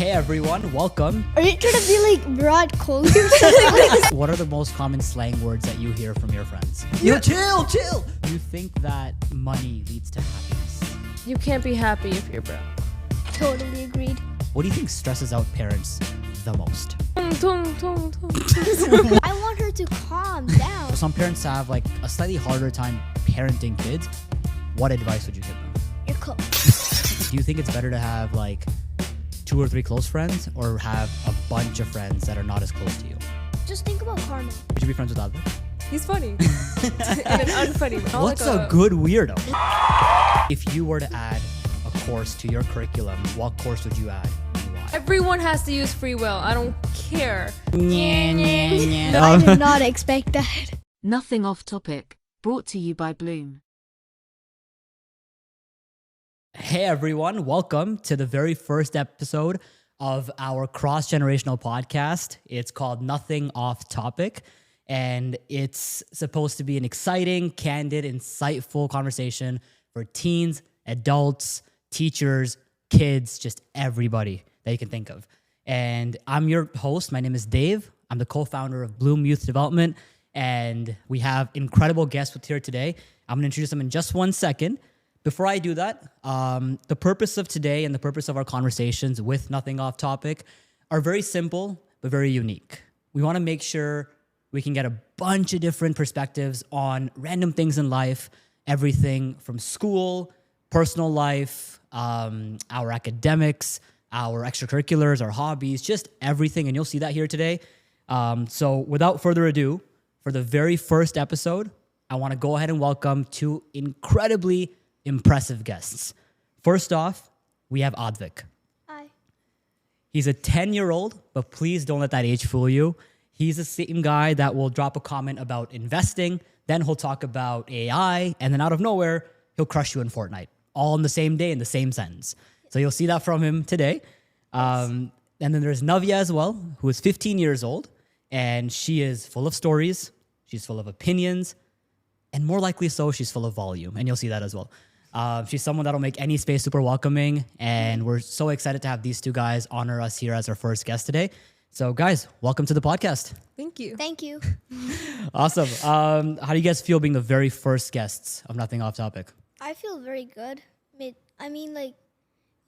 Hey everyone, welcome. Are you trying to be like Brad Coley or something? What are the most common slang words that you hear from your friends? Yo, chill. You think that money leads to happiness? You can't be happy if you're broke. Totally agreed. What do you think stresses out parents the most? I want her to calm down. Some parents have like a slightly harder time parenting kids. What advice would you give them? You're close. Do you think it's better to have like 2 or 3 close friends or have a bunch of friends that are not as close to you? Just think about karma. Would you be friends with Advik? He's funny. In an unfunny way. Not What's like a good weirdo? If you were to add a course to your curriculum, what course would you add and why? Everyone has to use free will. I don't care. I did not expect that. Nothing off topic. Brought to you by Bloom. Hey everyone, welcome to the very first episode of our cross-generational podcast. It's called Nothing Off Topic, and it's supposed to be an exciting, candid, insightful conversation for teens, adults, teachers, kids, just everybody that you can think of. And I'm your host. My name is Dave. I'm the co-founder of Bloom Youth Development, and we have incredible guests with here today. I'm going to introduce them in just 1 second. Before I do that, the purpose of today and the purpose of our conversations with Nothing Off Topic are very simple, but very unique. We want to make sure we can get a bunch of different perspectives on random things in life, everything from school, personal life, our academics, our extracurriculars, our hobbies, just everything. And you'll see that here today. So without further ado, for the very first episode, I want to go ahead and welcome 2 incredibly impressive guests. First off, we have Advik. Hi. He's a 10-year-old, but please don't let that age fool you. He's the same guy that will drop a comment about investing, then he'll talk about AI, and then out of nowhere, he'll crush you in Fortnite, all in the same day in the same sentence. So you'll see that from him today. And then there's Navya as well, who is 15 years old, and she is full of stories, she's full of opinions, and more likely so, she's full of volume, and you'll see that as well. She's someone that'll make any space super welcoming, and we're so excited to have these 2 guys honor us here as our first guest today. So guys, welcome to the podcast. Thank you. Thank you. Awesome. How do you guys feel being the very first guests of Nothing Off Topic? I feel very good. I mean, like,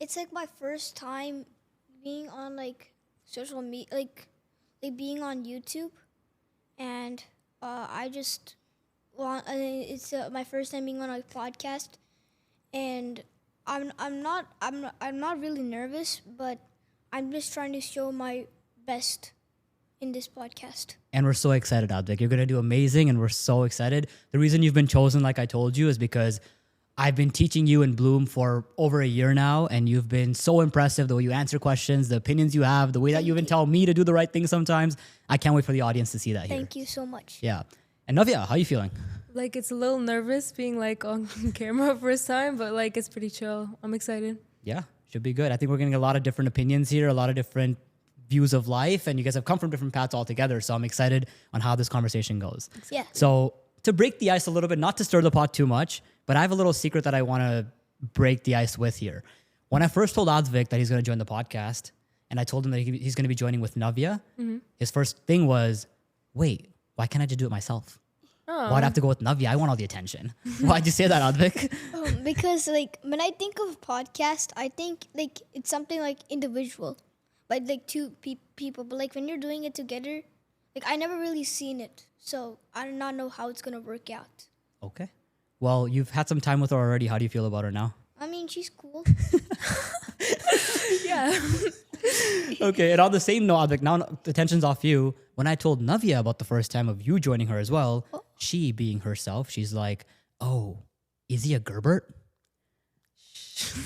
it's like my first time being on like social media, like being on YouTube, and I just want. It's my first time being on a podcast. And I'm not really nervous, but I'm just trying to show my best in this podcast. And we're so excited, Advik. You're going to do amazing, and we're so excited. The reason you've been chosen, like I told you, is because I've been teaching you in Bloom for over a year now, and you've been so impressive, the way you answer questions, the opinions you have, the way that you even tell me to do the right thing sometimes. I can't wait for the audience to see that here. Thank you so much. Yeah. And Navya, how are you feeling? Like, it's a little nervous being like on camera first time, but like it's pretty chill. I'm excited. Yeah, should be good. I think we're getting a lot of different opinions here, a lot of different views of life, and you guys have come from different paths altogether. So I'm excited on how this conversation goes. Yeah. So to break the ice a little bit, not to stir the pot too much, but I have a little secret that I want to break the ice with here. When I first told Advik that he's going to join the podcast, and I told him that he's going to be joining with Navya, his first thing was, wait, why can't I just do it myself? Why'd I have to go with Navya? I want all the attention. Why'd you say that, Advik? Because like when I think of podcast, I think like it's something like individual, like 2 people. But like when you're doing it together, like I never really seen it, so I do not know how it's gonna work out. Okay. Well, you've had some time with her already. How do you feel about her now? I mean, she's cool. Yeah. Okay, and on the same note, Advik, now the tension's off you. When I told Navya about the first time of you joining her as well, she being herself, she's like, oh, is he a Gerbert?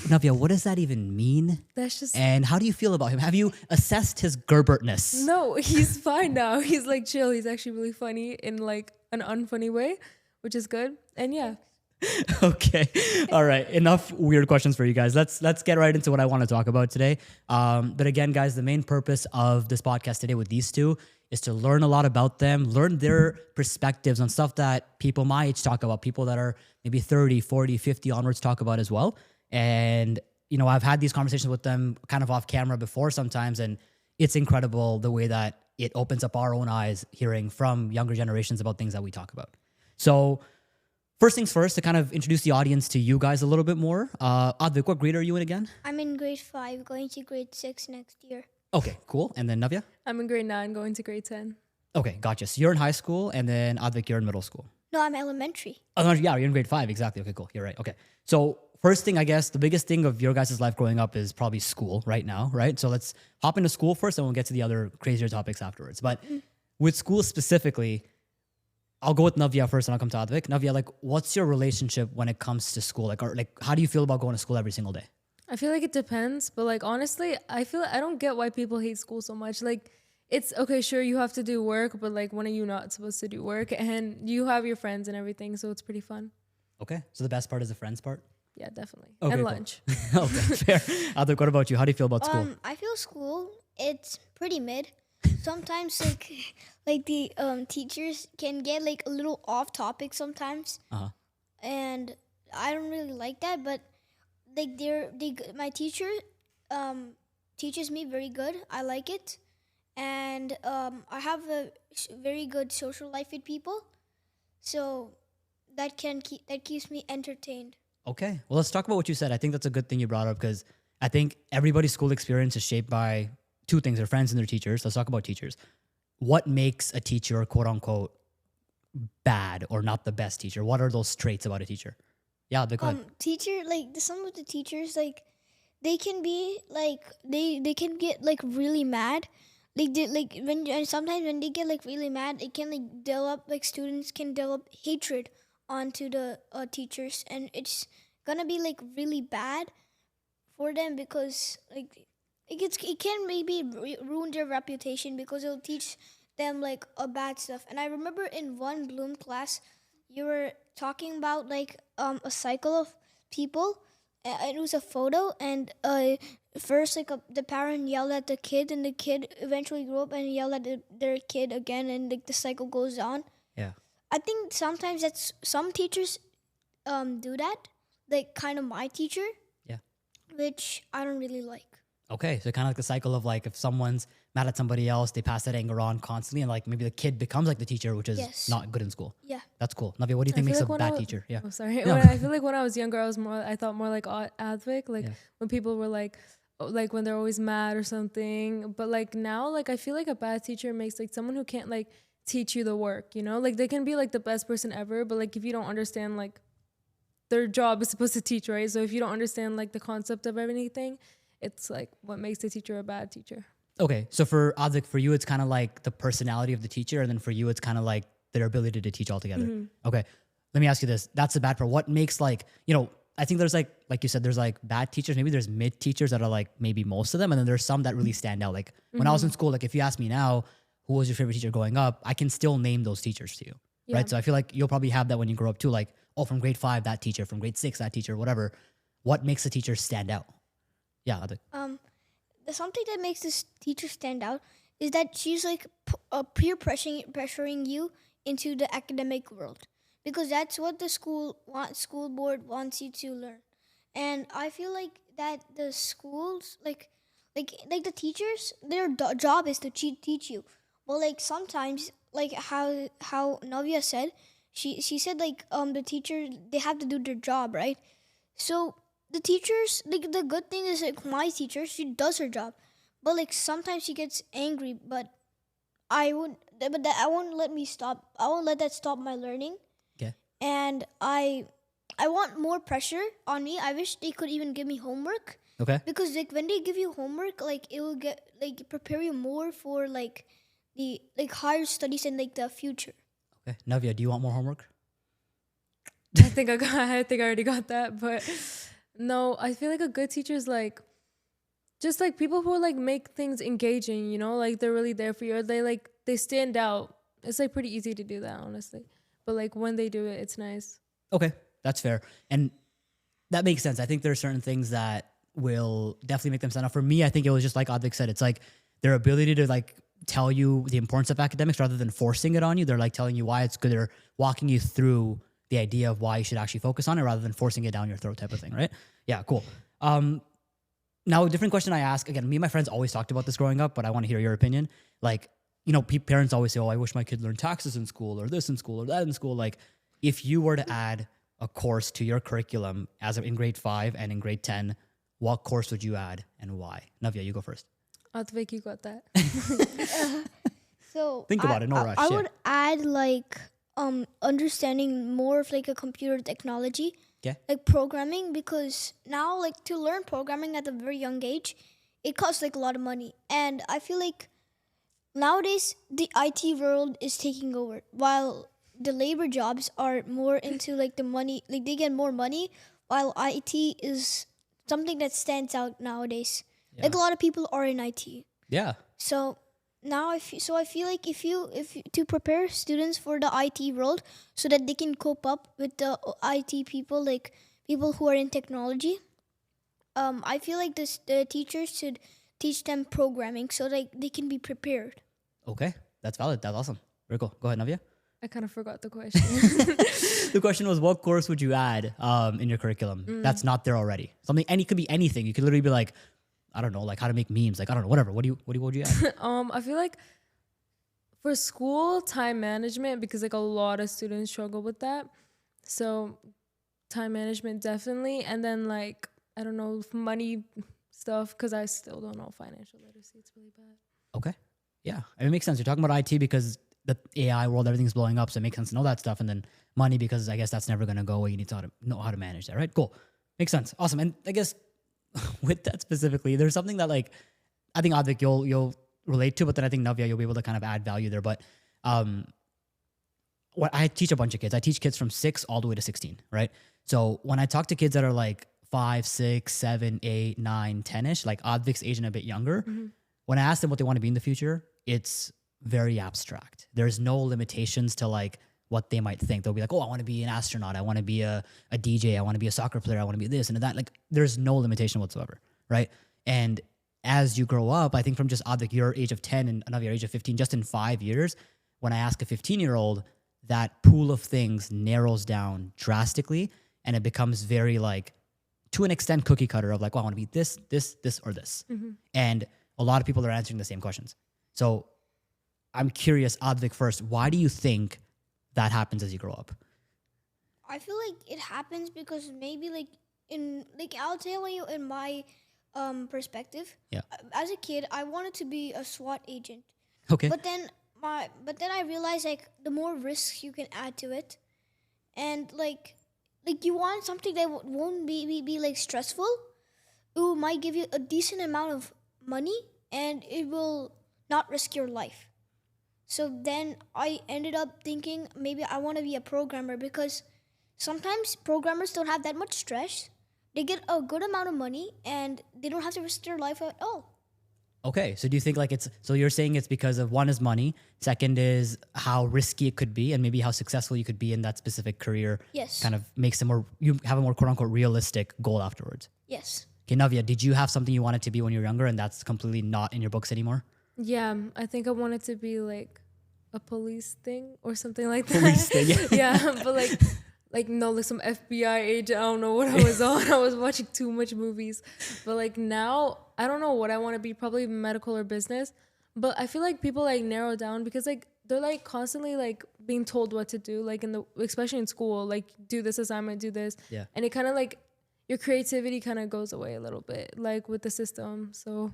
Navya, what does that even mean? That's just... And how do you feel about him? Have you assessed his Gerbertness? No, he's fine now. He's like chill. He's actually really funny in like an unfunny way, which is good. And yeah. Okay. All right. Enough weird questions for you guys. Let's get right into what I want to talk about today. But again, guys, the main purpose of this podcast today with these 2 is to learn a lot about them, learn their perspectives on stuff that people my age talk about, people that are maybe 30, 40, 50 onwards talk about as well. And I've had these conversations with them kind of off camera before sometimes, and it's incredible the way that it opens up our own eyes hearing from younger generations about things that we talk about. So first things first, to kind of introduce the audience to you guys a little bit more. Advik, what grade are you in again? I'm in grade 5, going to grade 6 next year. Okay, cool. And then Navya? I'm in grade 9, going to grade 10. Okay, gotcha. So you're in high school, and then Advik, you're in middle school. No, I'm elementary. Oh, yeah, you're in grade 5. Exactly. Okay, cool. You're right. Okay. So first thing, I guess, the biggest thing of your guys' life growing up is probably school right now, right? So let's hop into school first, and we'll get to the other crazier topics afterwards. But with school specifically, I'll go with Navya first, and I'll come to Advik. Navya, like, what's your relationship when it comes to school? Like, how do you feel about going to school every single day? I feel like it depends, but like honestly, I don't get why people hate school so much. Like, it's okay, sure, you have to do work, but like, when are you not supposed to do work? And you have your friends and everything, so it's pretty fun. Okay. So the best part is the friends part? Yeah, definitely. Okay, and cool. lunch. Okay, fair. Advik, what about you? How do you feel about school? I feel school, it's pretty mid. Sometimes like the teachers can get like a little off topic sometimes. Uh-huh. And I don't really like that, but like my teacher teaches me very good. I like it. And I have a very good social life with people. So that keeps me entertained. Okay. Well, let's talk about what you said. I think that's a good thing you brought up, because I think everybody's school experience is shaped by two things: their friends and their teachers. Let's talk about teachers. What makes a teacher, quote unquote, bad or not the best teacher? What are those traits about a teacher? Yeah, go ahead. Teacher, like some of the teachers, like they can be like they can get like really mad. And sometimes when they get like really mad, it can like develop, like students can develop hatred onto the teachers, and it's gonna be like really bad for them, because like it can maybe ruin their reputation, because it'll teach them like a bad stuff. And I remember in one Bloom class, you were talking about like a cycle of people. It was a photo, and first like the parent yelled at the kid, and the kid eventually grew up and yelled at their kid again, and like the cycle goes on. Yeah. I think sometimes some teachers do that, like kind of my teacher. Yeah. Which I don't really like. Okay. So kind of like the cycle of like, if someone's mad at somebody else, they pass that anger on constantly, and like maybe the kid becomes like the teacher, which is not good in school. Yeah. That's cool. Navya, what do you think makes a bad teacher? Yeah. Oh, sorry. No. I feel like when I was younger, I thought more like Advik, like when people were like when they're always mad or something. But like now, like I feel like a bad teacher makes like someone who can't like teach you the work, you know? Like they can be like the best person ever, but like if you don't understand, like their job is supposed to teach, right? So if you don't understand like the concept of anything, it's like what makes the teacher a bad teacher. Okay. So for Advik, for you, it's kind of like the personality of the teacher, and then for you, it's kind of like their ability to teach altogether. Mm-hmm. Okay. Let me ask you this. That's the bad part. What makes like, I think there's like you said, there's like bad teachers. Maybe there's mid teachers that are like maybe most of them. And then there's some that really stand out. Like when I was in school, like if you ask me now, who was your favorite teacher growing up, I can still name those teachers to you. Yeah. Right. So I feel like you'll probably have that when you grow up too. Like, oh, from grade 5, that teacher, from grade 6, that teacher, whatever. What makes a teacher stand out? Yeah. Something that makes this teacher stand out is that she's like peer pressuring you into the academic world, because that's what the school board wants you to learn. And I feel like that the schools, like the teachers, their job is to teach you. Well, like sometimes, like how Navya said, she said like the teacher, they have to do their job, right? So the teachers, like the good thing is like my teacher, she does her job, but like sometimes she gets angry. But I won't let that stop my learning. Okay. And I want more pressure on me. I wish they could even give me homework. Okay. Because like when they give you homework, like it will prepare you more for like the like higher studies and like the future. Okay. Navya, do you want more homework? I think I already got that, but no, I feel like a good teacher is like just like people who like make things engaging, like they're really there for you. Or they stand out. It's like pretty easy to do that, honestly. But like when they do it, it's nice. Okay, that's fair. And that makes sense. I think there are certain things that will definitely make them stand out. For me, I think it was just like Advik said, it's like their ability to like tell you the importance of academics rather than forcing it on you. They're like telling you why it's good. They're walking you through the idea of why you should actually focus on it rather than forcing it down your throat type of thing, right? Yeah, cool. Now, a different question I ask, again, me and my friends always talked about this growing up, but I want to hear your opinion. Like, you know, parents always say, oh, I wish my kid learned taxes in school or this in school or that in school. Like, if you were to add a course to your curriculum in grade 5 and in grade 10, what course would you add and why? Navya, you go first. Advik, you got that. So Think about it, no rush. I Yeah. would add like understanding more of like a computer technology, Okay. like programming, because now like to learn programming at a very young age, it costs like a lot of money, and I feel like nowadays the IT world is taking over, while the labor jobs are more into like the money, like they get more money, while IT is something that stands out nowadays. Like a lot of people are in IT. Yeah. So now I feel like if you to prepare students for the IT world so that they can cope up with the IT people, like people who are in technology, I feel like the teachers should teach them programming so like they can be prepared. Okay. That's valid. That's awesome. Very cool. Go ahead, Navya. I kind of forgot the question. The question was, what course would you add in your curriculum that's not there already? Something, and it could be anything. You could literally be like, I don't know, like how to make memes. Like, I don't know, whatever. What would you add? I feel like for school, time management, because like a lot of students struggle with that. So time management definitely. And then like, I don't know, money stuff, because I still don't know financial literacy. It's really bad. Okay. Yeah. It makes sense. You're talking about IT because the AI world, everything's blowing up. So it makes sense to know that stuff. And then money, because I guess that's never going to go away. You need to know how to manage that, right? Cool. Makes sense. Awesome. And I guess with that specifically, there's something that like, I think Advik you'll relate to, but then I think Navya, you'll be able to kind of add value there. But what I teach a bunch of kids. I teach kids from 6 all the way to 16, right? So when I talk to kids that are like 5, 6, 7, 8, 9, 10-ish, like Advik's age and a bit younger, when I ask them what they want to be in the future, it's very abstract. There's no limitations to like what they might think. They'll be like, oh, I want to be an astronaut. I want to be a DJ. I want to be a soccer player. I want to be this and that. Like there's no limitation whatsoever, right? And as you grow up, I think from just Advik, your age of 10 and another your age of 15, just in 5 years, when I ask a 15-year-old, that pool of things narrows down drastically and it becomes very like, to an extent, cookie cutter of like, oh, I want to be this, or this. And a lot of people are answering the same questions. So I'm curious, Advik first, why do you think that happens as you grow up? I feel like it happens because maybe I'll tell you in my perspective. Yeah. As a kid, I wanted to be a SWAT agent. Okay. But then I realized like the more risks you can add to it, and like you want something that won't be like stressful. It might give you a decent amount of money, and it will not risk your life. So then I ended up thinking maybe I want to be a programmer because sometimes programmers don't have that much stress. They get a good amount of money and they don't have to risk their life at all. Okay. So do you think like so you're saying it's because of one is money, second is how risky it could be and maybe how successful you could be in that specific career. Yes. Kind of makes you have a more quote unquote realistic goal afterwards. Yes. Okay, Navya, did you have something you wanted to be when you were younger and that's completely not in your books anymore? Yeah, I think I wanted to be like a police thing or something like that. Police thing, yeah. Yeah, but like some FBI agent. I don't know what I was on. I was watching too much movies. But like now, I don't know what I want to be. Probably medical or business. But I feel like people like narrow down because like they're like constantly like being told what to do. Like especially in school, like do this assignment, do this. Yeah. And it kind of like your creativity kind of goes away a little bit, like with the system. So.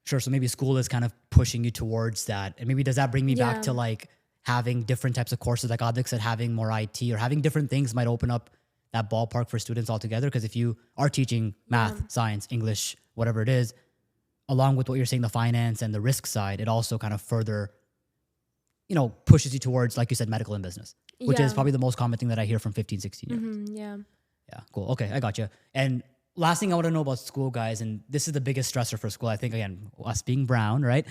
Sure. So maybe school is kind of pushing you towards that. And maybe does that bring me back to like having different types of courses, like Advik said, having more IT or having different things might open up that ballpark for students altogether? Because if you are teaching math, science, English, whatever it is, along with what you're saying, the finance and the risk side, it also kind of further, pushes you towards, like you said, medical and business, which is probably the most common thing that I hear from 15, 16 year olds. Yeah, cool. Okay, I got you. And last thing I want to know about school, guys, and this is the biggest stressor for school, I think, again, us being brown, right?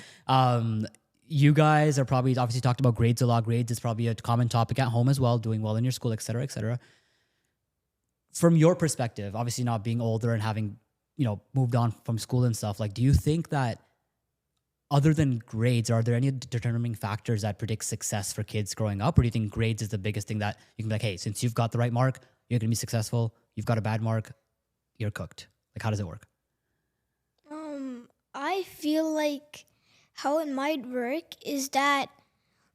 You guys are probably obviously talked about grades a lot. Grades is probably a common topic at home as well, doing well in your school, et cetera, et cetera. From your perspective, obviously not being older and having, moved on from school and stuff, like, do you think that other than grades, are there any determining factors that predict success for kids growing up? Or do you think grades is the biggest thing that you can be like, hey, since you've got the right mark, you're going to be successful. You've got a bad mark, you're cooked. Like, how does it work? I feel like how it might work is that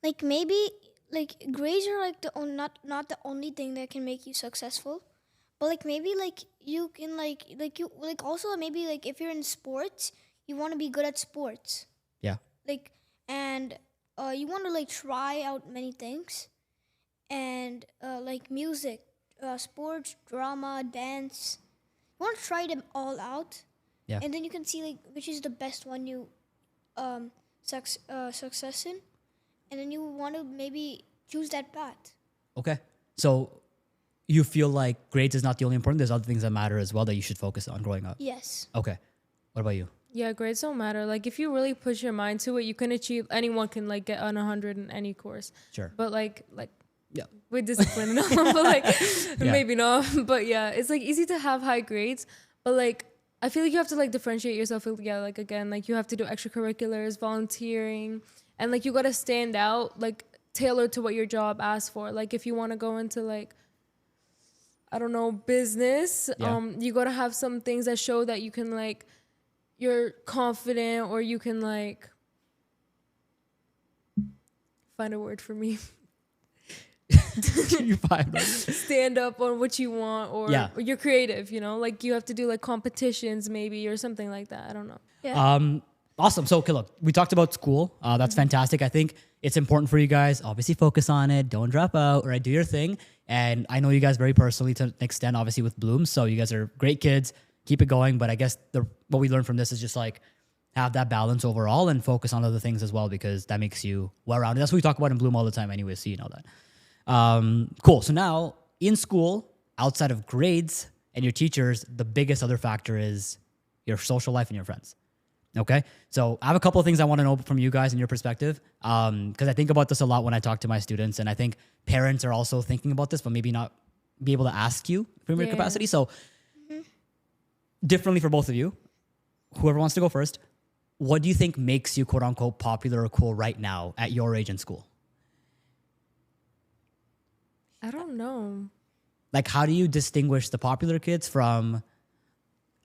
like maybe like grades are like not the only thing that can make you successful, but like maybe like you can like you like also maybe like if you're in sports, you want to be good at sports. Yeah. Like and you want to like try out many things, and like music, sports, drama, dance. You want to try them all out. Yeah. And then you can see like which is the best one you success in, and then you want to maybe choose that path. Okay. So you feel like grades is not the only important. There's other things that matter as well that you should focus on growing up. Yes. Okay. What about you? Yeah, grades don't matter. Like if you really push your mind to it, you can achieve. Anyone can like get on 100 in any course. Sure. But like Yeah. with discipline and all, but like Yeah. maybe not. But yeah, it's like easy to have high grades, but like I feel like you have to like differentiate yourself. Yeah, like again, like you have to do extracurriculars, volunteering, and like you gotta stand out, like tailored to what your job asks for. Like if you want to go into like I don't know business, you gotta have some things that show that you can like you're confident, or you can like find a word for me. You find Stand up on what you want, or you're creative, you know, like you have to do like competitions maybe or something like that. I don't know. Yeah. Awesome. So, okay, look, we talked about school. That's fantastic. I think it's important for you guys. Obviously, focus on it. Don't drop out, right? Do your thing. And I know you guys very personally to an extent, obviously, with Bloom. So you guys are great kids. Keep it going. But I guess what we learned from this is just like have that balance overall and focus on other things as well, because that makes you well-rounded. That's what we talk about in Bloom all the time anyway, so you know that. Cool. So now in school, outside of grades and your teachers, the biggest other factor is your social life and your friends. Okay. So I have a couple of things I want to know from you guys and your perspective. Cause I think about this a lot when I talk to my students, and I think parents are also thinking about this, but maybe not be able to ask you from your capacity. So differently for both of you, whoever wants to go first, what do you think makes you quote unquote popular or cool right now at your age in school? I don't know. Like, how do you distinguish the popular kids from,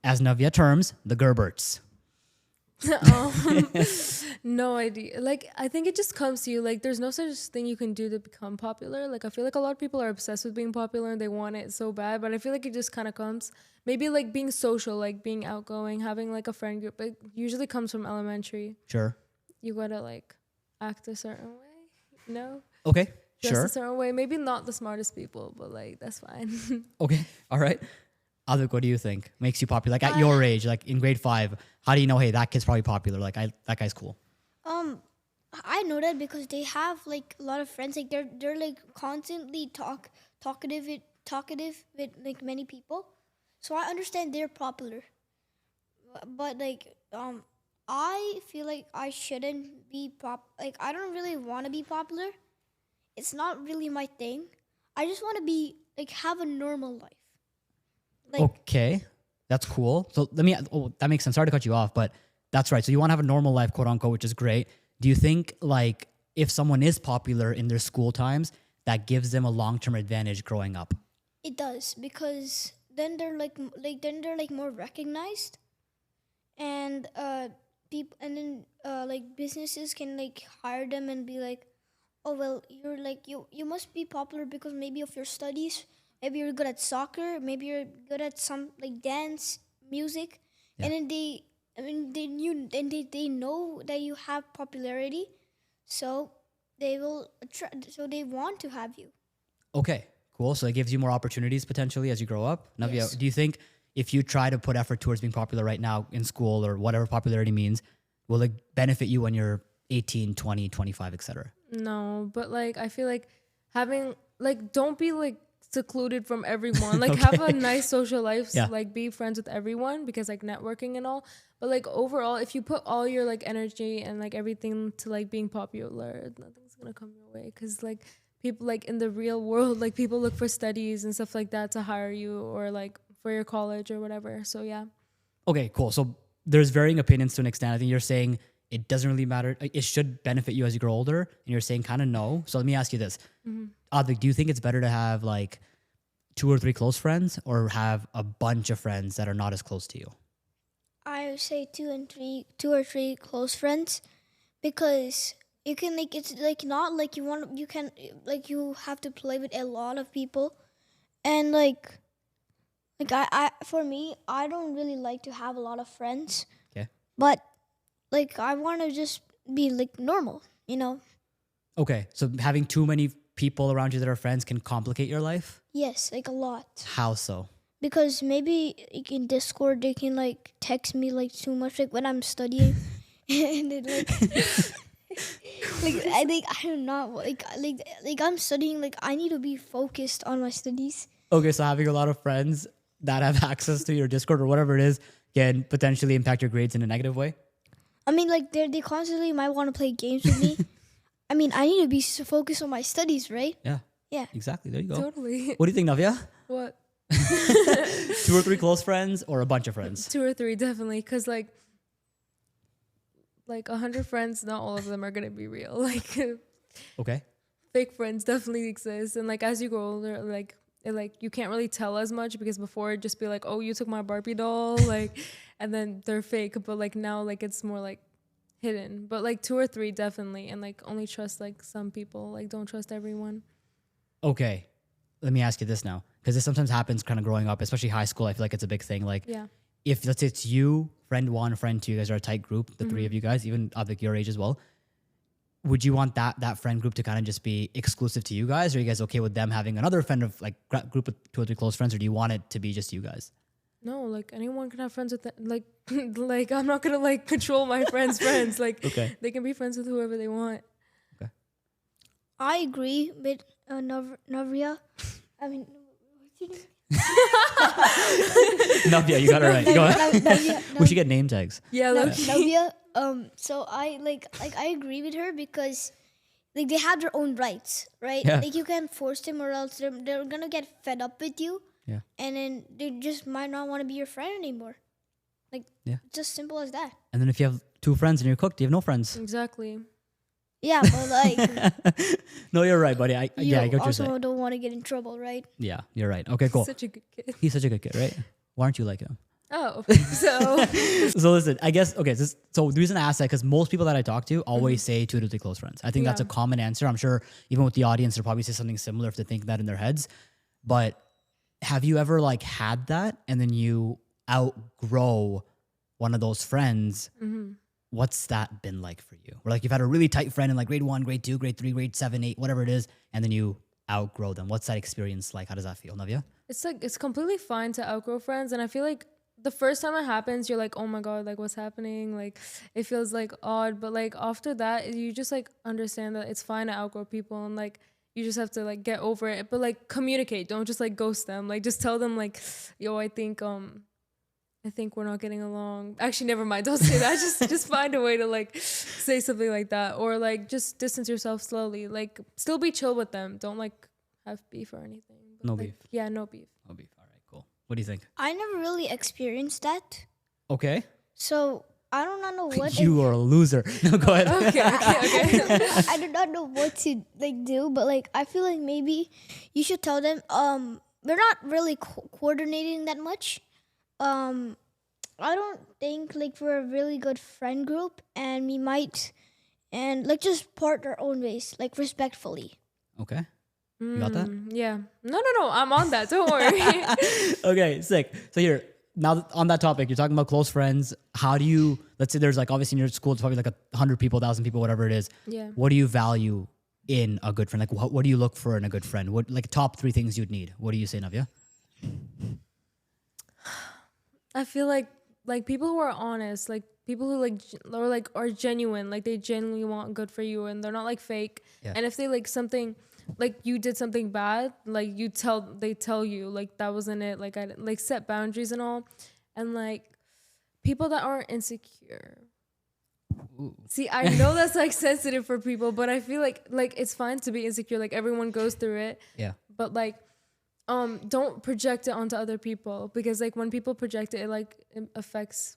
as Navya terms, the Gerberts? No idea. Like, I think it just comes to you. Like, there's no such thing you can do to become popular. Like, I feel like a lot of people are obsessed with being popular and they want it so bad, but I feel like it just kind of comes. Maybe like being social, like being outgoing, having like a friend group. It usually comes from elementary. Sure. You gotta like act a certain way, you know? Okay. Dress Sure. a certain way. Maybe not the smartest people, but like that's fine. Okay. All right. Advik, what do you think makes you popular? Like at your age, like in grade 5, how do you know, hey, that kid's probably popular? Like that guy's cool. I know that because they have like a lot of friends. Like they're like constantly talkative with like many people. So I understand they're popular. But like I feel like I shouldn't be like I don't really want to be popular. It's not really my thing. I just want to be like have a normal life. Like, okay. That's cool. So that makes sense. Sorry to cut you off, but that's right. So you want to have a normal life, quote unquote, which is great. Do you think like if someone is popular in their school times, that gives them a long-term advantage growing up? it does, because then they're like more recognized, and people, and then like businesses can like hire them and be like, oh well, you're like you must be popular because maybe of your studies, maybe you're good at soccer, maybe you're good at some like dance, music, and then they know that you have popularity, so they will so they want to have you. Okay, cool. So it gives you more opportunities potentially as you grow up. Navya, Yes. do you think if you try to put effort towards being popular right now in school or whatever popularity means, will it benefit you when you're 18, 20, 25, etc.? No, but like I feel like having like don't be like secluded from everyone. Like Okay. have a nice social life. Yeah. Like be friends with everyone because like networking and all. But like overall, if you put all your like energy and like everything to like being popular, nothing's gonna come your way. Cause like people like in the real world, like people look for studies and stuff like that to hire you or like for your college or whatever. So yeah. Okay, cool. So there's varying opinions to an extent. I think you're saying it doesn't really matter. It should benefit you as you grow older. And you're saying kind of no. So let me ask you this. Advik, do you think it's better to have like 2 or 3 close friends or have a bunch of friends that are not as close to you? I would say two or three close friends, because you can like it's like not like you can like you have to play with a lot of people, and like I for me I don't really like to have a lot of friends. Okay. But like I want to just be like normal, Okay. So having too many people around you that are friends can complicate your life? Yes, like a lot. How so? Because maybe like, in Discord they can like text me like too much like when I'm studying, and then like I think I don't know like I'm studying, like I need to be focused on my studies. Okay, so having a lot of friends that have access to your Discord or whatever it is can potentially impact your grades in a negative way? I mean, like they constantly might want to play games with me. I mean, I need to be focused on my studies, right? Yeah. Yeah. Exactly. There you go. Totally. What do you think, Navya? What? 2 or 3 close friends or a bunch of friends? 2 or 3 definitely, because like 100 friends, not all of them are gonna be real. Like Okay. fake friends definitely exist, and like as you grow older, like you can't really tell as much, because before it'd just be like, oh, you took my Barbie doll, like, and then they're fake. But like now, like it's more like hidden. But like 2 or 3 definitely, and like only trust like some people. Like don't trust everyone. Okay. Let me ask you this now, because this sometimes happens kind of growing up, especially high school. I feel like it's a big thing. Like, Yeah. if let's say it's you, friend 1, friend 2, you guys are a tight group, the 3 of you guys, even Advik your age as well. Would you want that friend group to kind of just be exclusive to you guys? Or are you guys okay with them having another friend of like group of 2 or 3 close friends? Or do you want it to be just you guys? No, like anyone can have friends with like like I'm not gonna like control my friends' friends. Like Okay. they can be friends with whoever they want. I agree with Navya. I mean, what's your name? Navya, you got it right. Go ahead. Navya, We should get name tags. Yeah, like Navya. So I like I agree with her, because like they have their own rights, right? Yeah. Like you can't force them, or else they're gonna get fed up with you. Yeah. And then they just might not want to be your friend anymore. Like, Yeah. just simple as that. And then if you have 2 friends and you're cooked, you have no friends. exactly. Yeah, but like, No, you're right, buddy. I you get what you're also saying. don't want to get in trouble, right? Yeah, you're right. Okay, cool. Such a good kid. He's such a good kid, right? Why aren't you like him? Oh, so So listen, I guess, okay, so the reason I ask that, because most people that I talk to always say 2 to 3 close friends. I think that's a Yeah. common answer. I'm sure even with the audience, they'll probably say something similar if they think that in their heads. But have you ever like had that and then you outgrow one of those friends? What's that been like for you? Or like you've had a really tight friend in like grade 1, grade 2, grade 3, grade 7, 8, whatever it is, and then you outgrow them. What's that experience like? How does that feel, Navya? it's like it's completely fine to outgrow friends, and I feel like the first time it happens, you're like, oh my god, like what's happening? Like it feels like odd, but like after that, you just like understand that it's fine to outgrow people, and like you just have to like get over it. But like communicate, don't just like ghost them. Like just tell them like, yo, I think we're not getting along. Actually, never mind. Don't say that. Just find a way to like say something like that, or like just distance yourself slowly. Like still be chill with them. Don't like have beef or anything. But, No like, beef. Yeah, no beef. No beef. All right, cool. What do you think? I never really experienced that. Okay. So I do not know what. You are a loser. No, go ahead. Okay. I do not know what to like do, but like I feel like maybe you should tell them. We're not really coordinating that much. I don't think like we're a really good friend group, and we might, and like just part our own ways, like respectfully. Okay. You got that? Yeah. No. I'm on that. Don't worry. Okay, sick. So here, now on that topic, you're talking about close friends. How do you, let's say there's like, obviously in your school, it's probably like 100 people, 1,000 people, whatever it is. Yeah. What do you value in a good friend? Like, what do you look for in a good friend? What, like, top 3 things you'd need? What do you say, Navya? I feel like people who are honest, like people who like are genuine, like they genuinely want good for you, and they're not like fake. Yeah. And if they like something, like you did something bad, like they tell you like that wasn't it. Like I like set boundaries and all, and like people that aren't insecure. Ooh. See, I know that's like sensitive for people, but I feel like it's fine to be insecure. Like everyone goes through it. Yeah. But like, don't project it onto other people, because like when people project it, it affects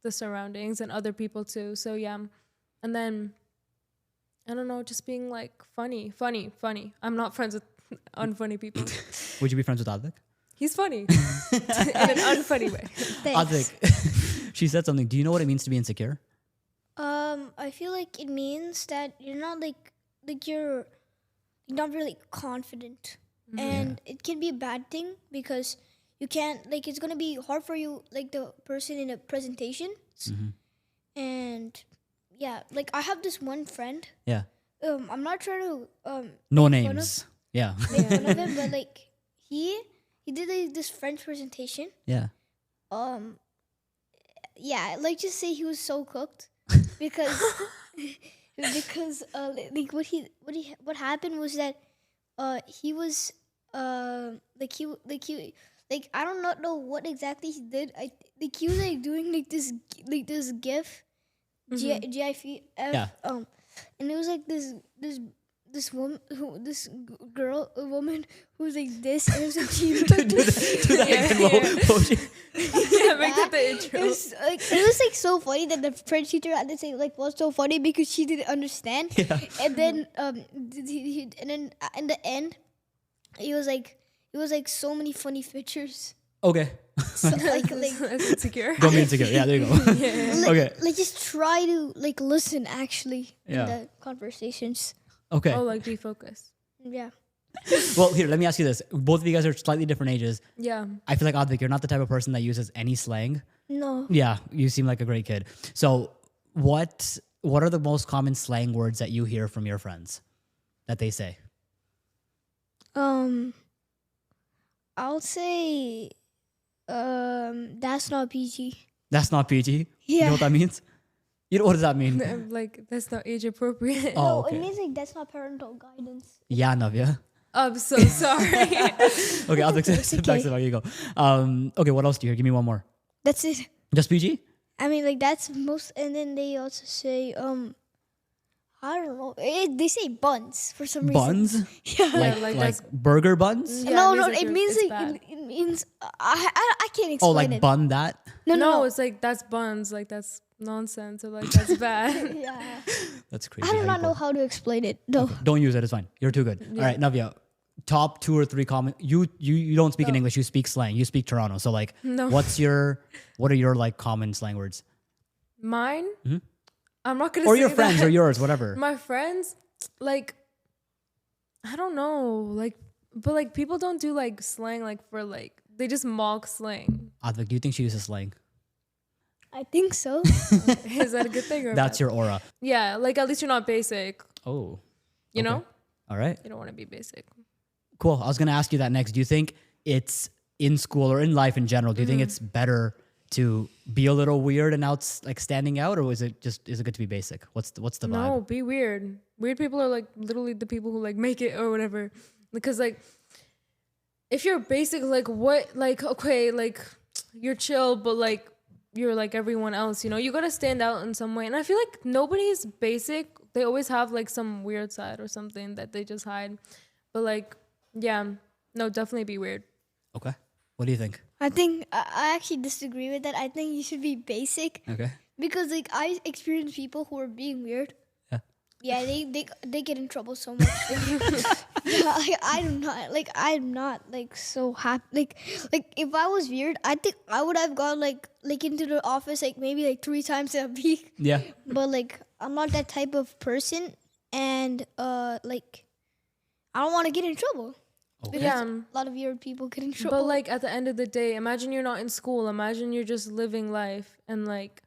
the surroundings and other people too. So yeah, and then I don't know, just being like funny. I'm not friends with unfunny people. Would you be friends with Advik? He's funny in an unfunny way. Thanks. Advik, She said something. Do you know what it means to be insecure? I feel like it means that you're not you're not really confident, and it can be a bad thing because you can't like it's gonna be hard for you like the person in a presentation, and yeah, like I have this one friend. Yeah. I'm not trying to No make fun names. Yeah. make fun of him, but like he did like, this French presentation. Yeah. Yeah, like just say he was so cooked because like what happened was that he was like I don't not know what exactly he did. I like he was like doing like this GIF GIF Yeah. and it was like this woman a woman who was like this, and it was like she Do that again. Make that the intro. it was like so funny that the French teacher had to say like what's so funny because she didn't understand. Yeah. And then and then in the end it was like so many funny pictures. Okay. So, like That's insecure. Don't be insecure. Yeah, there you go. Okay. like just try to like listen actually Yeah. in the conversations. Okay. Oh, like be focused. Yeah. Well, here, let me ask you this. Both of you guys are slightly different ages. Yeah. I feel like, Advik, you're not the type of person that uses any slang. No. Yeah, you seem like a great kid. So what are the most common slang words that you hear from your friends that they say? I'll say that's not PG. That's not PG? You Yeah. know what that means? You know, what does that mean? Like that's not age appropriate. Oh, No, okay. it means like that's not parental guidance. Yeah, Navya. I'm so sorry. Okay, I'll sit back, sit back, you go. Okay, what else do you hear? Give me one more. That's it. Just PG? I mean, like that's most, and then they also say, I don't know. They say buns for some reason. Buns? Yeah. Like, like like that's- burger buns? Yeah, no, it it means, means like, like it's it means I can't explain Oh, like it. bun that? No, it's like that's buns. Like that's nonsense. Or like that's bad. Yeah. That's crazy. I do how you not know both- how to explain it. No. Don't use it, it's fine. You're too good. All right, Navya. Top 2 or 3 common. You don't speak in English. You speak slang. You speak Toronto. So like, No. what are your like common slang words? Mine. I'm not gonna. Or say your friends that. or yours, whatever. My friends, like, I don't know, like, but like people don't do like slang like for like they just mock slang. Advik, do you think she uses slang? I think so. Is that a good thing or That's bad? your aura. Yeah, like at least you're not basic. Oh. You Okay. know, All right. you don't want to be basic. Cool. I was gonna ask you that next. Do you think it's in school or in life in general? Do you think it's better to be a little weird and like standing out, or is it good to be basic? What's the vibe? No, be weird. Weird people are like literally the people who like make it or whatever. Because like, if you're basic, like what, like okay, like you're chill, but like you're like everyone else. You know, you gotta stand out in some way. And I feel like nobody's basic. They always have like some weird side or something that they just hide. But like, yeah, no, definitely be weird. Okay. What do you think? I think I actually disagree with that. I think you should be basic Okay. because like I experience people who are being weird. Yeah. Yeah, they get in trouble so much. Yeah, like, I'm not like so happy. Like if I was weird, I think I would have gone like into the office like maybe like 3 times a week. Yeah. But like I'm not that type of person, and like I don't want to get in trouble. Okay. Yeah. A lot of weird people get in trouble. But like at the end of the day, imagine you're not in school. Imagine you're just living life and like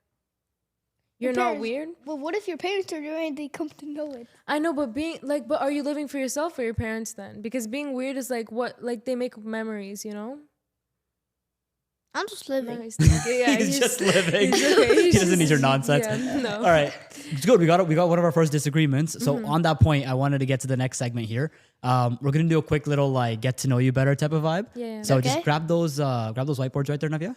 you're not parents- weird. But what if your parents are doing it and they come to know it? I know, but but are you living for yourself or your parents then? Because being weird is like what, like they make memories, you know? I'm just living. No, he's thinking, yeah, he's just living. he's okay. He He's doesn't need your just- nonsense. Yeah, no. All right, it's good. We got one of our first disagreements. So on that point, I wanted to get to the next segment here. We're gonna do a quick little like get to know you better type of vibe. Yeah. So Okay. just grab those whiteboards right there, Navya.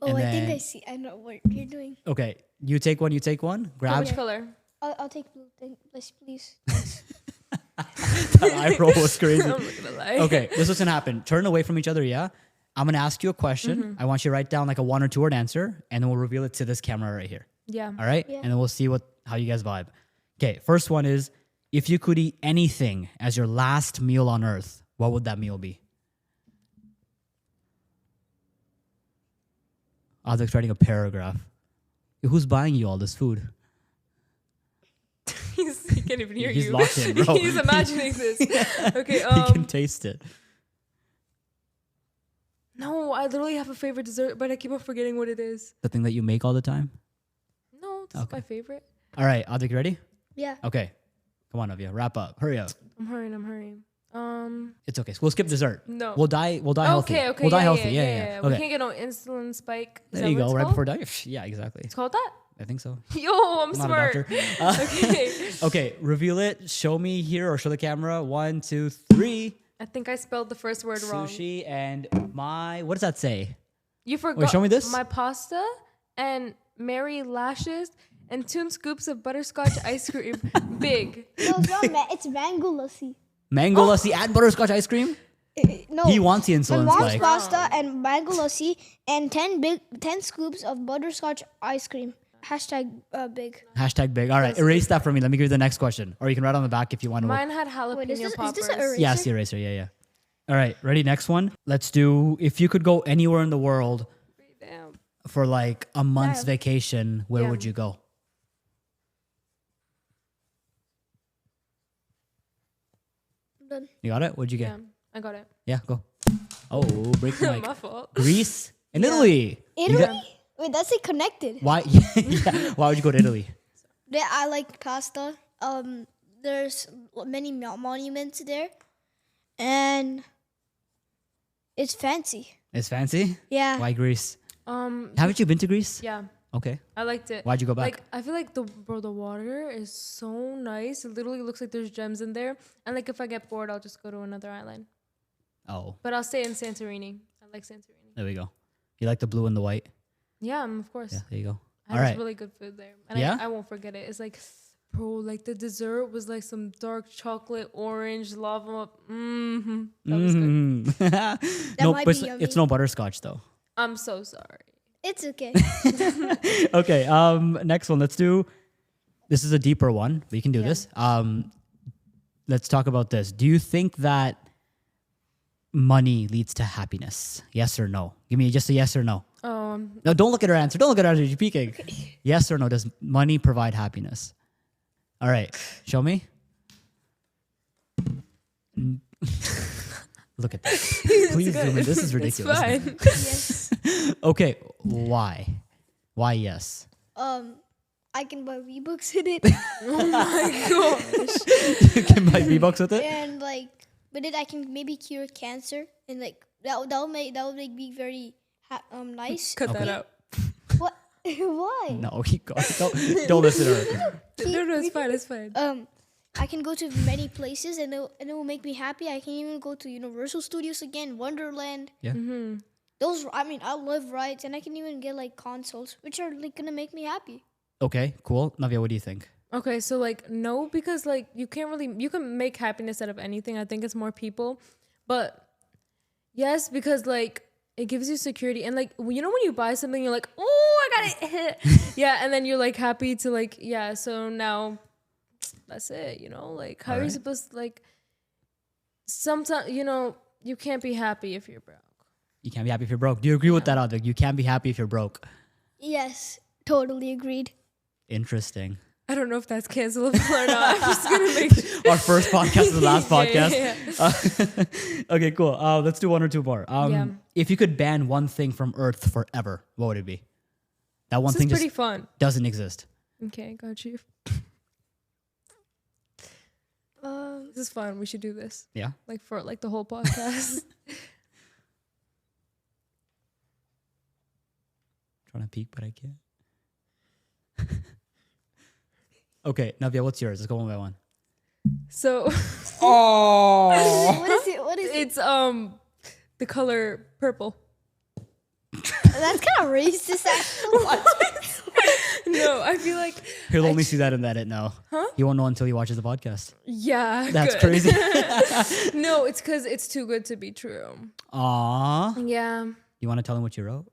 Oh, And I think then- I see. I know what you're doing. Okay, you take one. You take one. Grab. Which color? I'll take blue. Please. That eye roll was crazy. I'm not gonna lie. Okay, this is what's gonna happen. Turn away from each other. Yeah. I'm gonna ask you a question. I want you to write down like a 1 or 2 word answer, and then we'll reveal it to this camera right here. Yeah. All right, Yeah. and then we'll see how you guys vibe. Okay, first one is if you could eat anything as your last meal on earth, what would that meal be? Advik's writing a paragraph. Who's buying you all this food? He can't even hear He's you. locked in, bro. He's imagining this. Okay. He can taste it. No, I literally have a favorite dessert, but I keep on forgetting what it is. The thing that you make all the time? No, this is my favorite. All right, Advik, you ready? Yeah. Okay. Come on, Navya. Wrap up. Hurry up. I'm hurrying. It's okay. So we'll skip dessert. No. We'll die healthy. Okay. We'll die healthy. Yeah. We Okay. can't get no insulin spike. Is There that you what go. it's Right called? before die. Yeah, exactly. It's called that? I think so. Yo, I'm I'm not a smart. doctor. Okay. Okay, reveal it. Show me here or show the camera. 1, 2, 3. I think I spelled the first word wrong. Sushi and what does that say? You forgot. show me this. My pasta and Mary lashes and 2 scoops of butterscotch ice cream. Big. No, it's not. It's mango lassi. Mango lassi and butterscotch ice cream? No. He wants the My insulin mom's spike. pasta and mango lassi and 10 scoops of butterscotch ice cream. Hashtag big. Hashtag big. All right, erase that for me. Let me give you the next question. Or you can write on the back if you want to. Mine had jalapeno Wait, is this poppers. an eraser? Yes, the eraser. Yeah. All right, ready? Next one. Let's do, if you could go anywhere in the world Damn. for like a month's Damn. vacation, where Yeah. would you go? I'm done. You got it? What'd you get? Yeah, I got it. Yeah, go. Oh, break the mic. My fault. Greece and Yeah. Italy. You Italy? got- Wait, that's like connected. Why? Yeah. Why would you go to Italy? I like pasta. There's many monuments there, and it's fancy. It's fancy. Yeah. Why Greece? Um, Haven't you been to Greece? yeah, Okay. I liked it. Why'd you go back? Like, I feel like the water is so nice. It literally looks like there's gems in there. And like, if I get bored, I'll just go to another island. Oh, But I'll stay in Santorini. I like Santorini. there we go. You like the blue and the white? Yeah, of course. Yeah, there you go. I All had right. really good food there. And Yeah? I won't forget it. It's like, bro, like the dessert was like some dark chocolate, orange, lava. Mm-hmm. That was good. Mm. No, might but be it's yummy. no butterscotch though. I'm so sorry. It's okay. Okay. Next one. Let's do. This is a deeper one, but you can do Yeah. this. Let's talk about this. Do you think that money leads to happiness? Yes or no? Give me just a yes or no. No, don't look at her answer. Don't look at her answer. You're peeking. Yes or no? Does money provide happiness? All right. Show me. Look at this. Please zoom in. This is ridiculous. It's fine. Yes. Okay. Why? Why yes? I can buy V-Bucks in it, You can buy V-Bucks with it? and like with it I can maybe cure cancer, and like that'll make me very nice. Cut that out. What? Why? No, don't listen to her. No, it's fine. It's fine. I can go to many places, and it will make me happy. I can even go to Universal Studios again, Wonderland. Yeah. Those, I mean, I love rides, and I can even get like consoles, which are like gonna make me happy. Okay, cool. Navya, what do you think? Okay, so like no, because like you can make happiness out of anything. I think it's more people, but yes, because like it gives you security, and like when you buy something, you're like, oh, I got it, yeah, and then you're like happy to like, yeah. So now that's it, like how are you supposed to like? Sometimes you can't be happy if you're broke. You can't be happy if you're broke. Do you agree with that, Advik? You can't be happy if you're broke. Yes, totally agreed. Interesting. I don't know if that's cancelable or not. I'm just gonna make Our first podcast is the last podcast. Yeah. Okay, cool. Let's do one or two more. Yeah. If you could ban one thing from Earth forever, what would it be? That one This thing is pretty just fun. doesn't exist. Okay, got you. This is fun. We should do this. Yeah. Like for like the whole podcast. Trying to peek, but I can't. Okay, Navya, what's yours? Let's go one by one. So Oh. What is it? What is it? it's the color purple. That's kind of racist, actually. No, I feel like He'll only see that in the edit now. Huh? He won't know until he watches the podcast. yeah. That's good. crazy. No, it's because it's too good to be true. Aw. Yeah. You want to tell him what you wrote?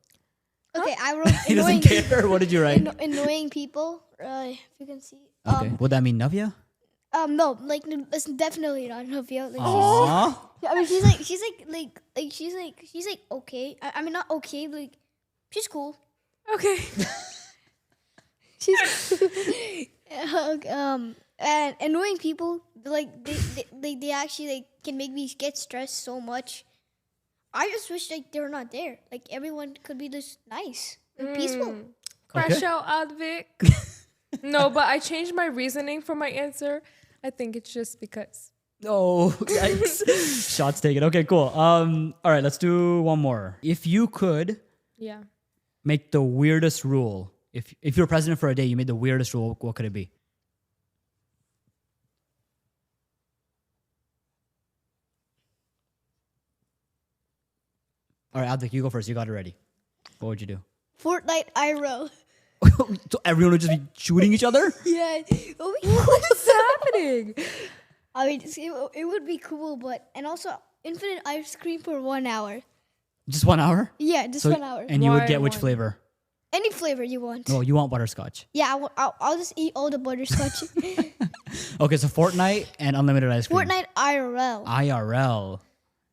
Okay, I wrote He doesn't care. What did you write? annoying people. If you can see. Okay. Would that mean Navya? No, like it's definitely not Navya. Like, Aww. I mean, she's like okay. I mean, not okay. But, like, she's cool. Okay. And annoying people, like they actually like can make me get stressed so much. I just wish like they're not there. Like everyone could be just nice and peaceful. Crash Okay. out, Advik. No, but I changed my reasoning for my answer. I think it's just because. Oh, yikes. Shots taken. Okay, cool. All right, let's do one more. If you could Yeah. make the weirdest rule, if you're president for a day, you made the weirdest rule, what could it be? All right, Advik, you go first. You got it ready. What would you do? Fortnite IRL. So everyone would just be shooting each other? Yeah. What's happening? I mean, it would be cool, but and also infinite ice cream for 1 hour. Just 1 hour? Yeah, just So- 1 hour. And you would Why get which one? flavor? Any flavor you want. Oh, you want butterscotch. Yeah, I'll just eat all the butterscotch. Okay, so Fortnite and unlimited ice cream. Fortnite IRL. IRL.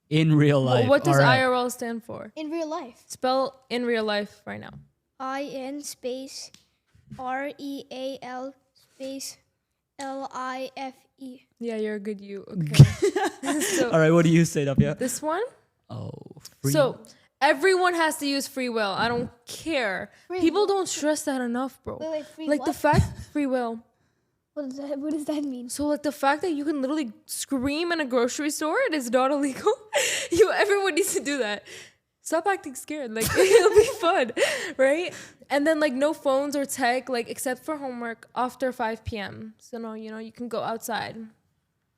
In real life. What does All right. IRL stand for? In real life. Spell in real life right now. IN space REAL space LIFE. Yeah, you're a good you. Okay. So All right, what do you say, Navya? this one. Oh, free. So everyone has to use free will. I don't care. Free People will? don't stress that enough, bro. Wait, free Like what? the fact free will. What does that mean? So like the fact that you can literally scream in a grocery store, it is not illegal. Everyone needs to do that. Stop acting scared. Like it'll be fun, right? And then like no phones or tech, like except for homework after 5 p.m. So no, you can go outside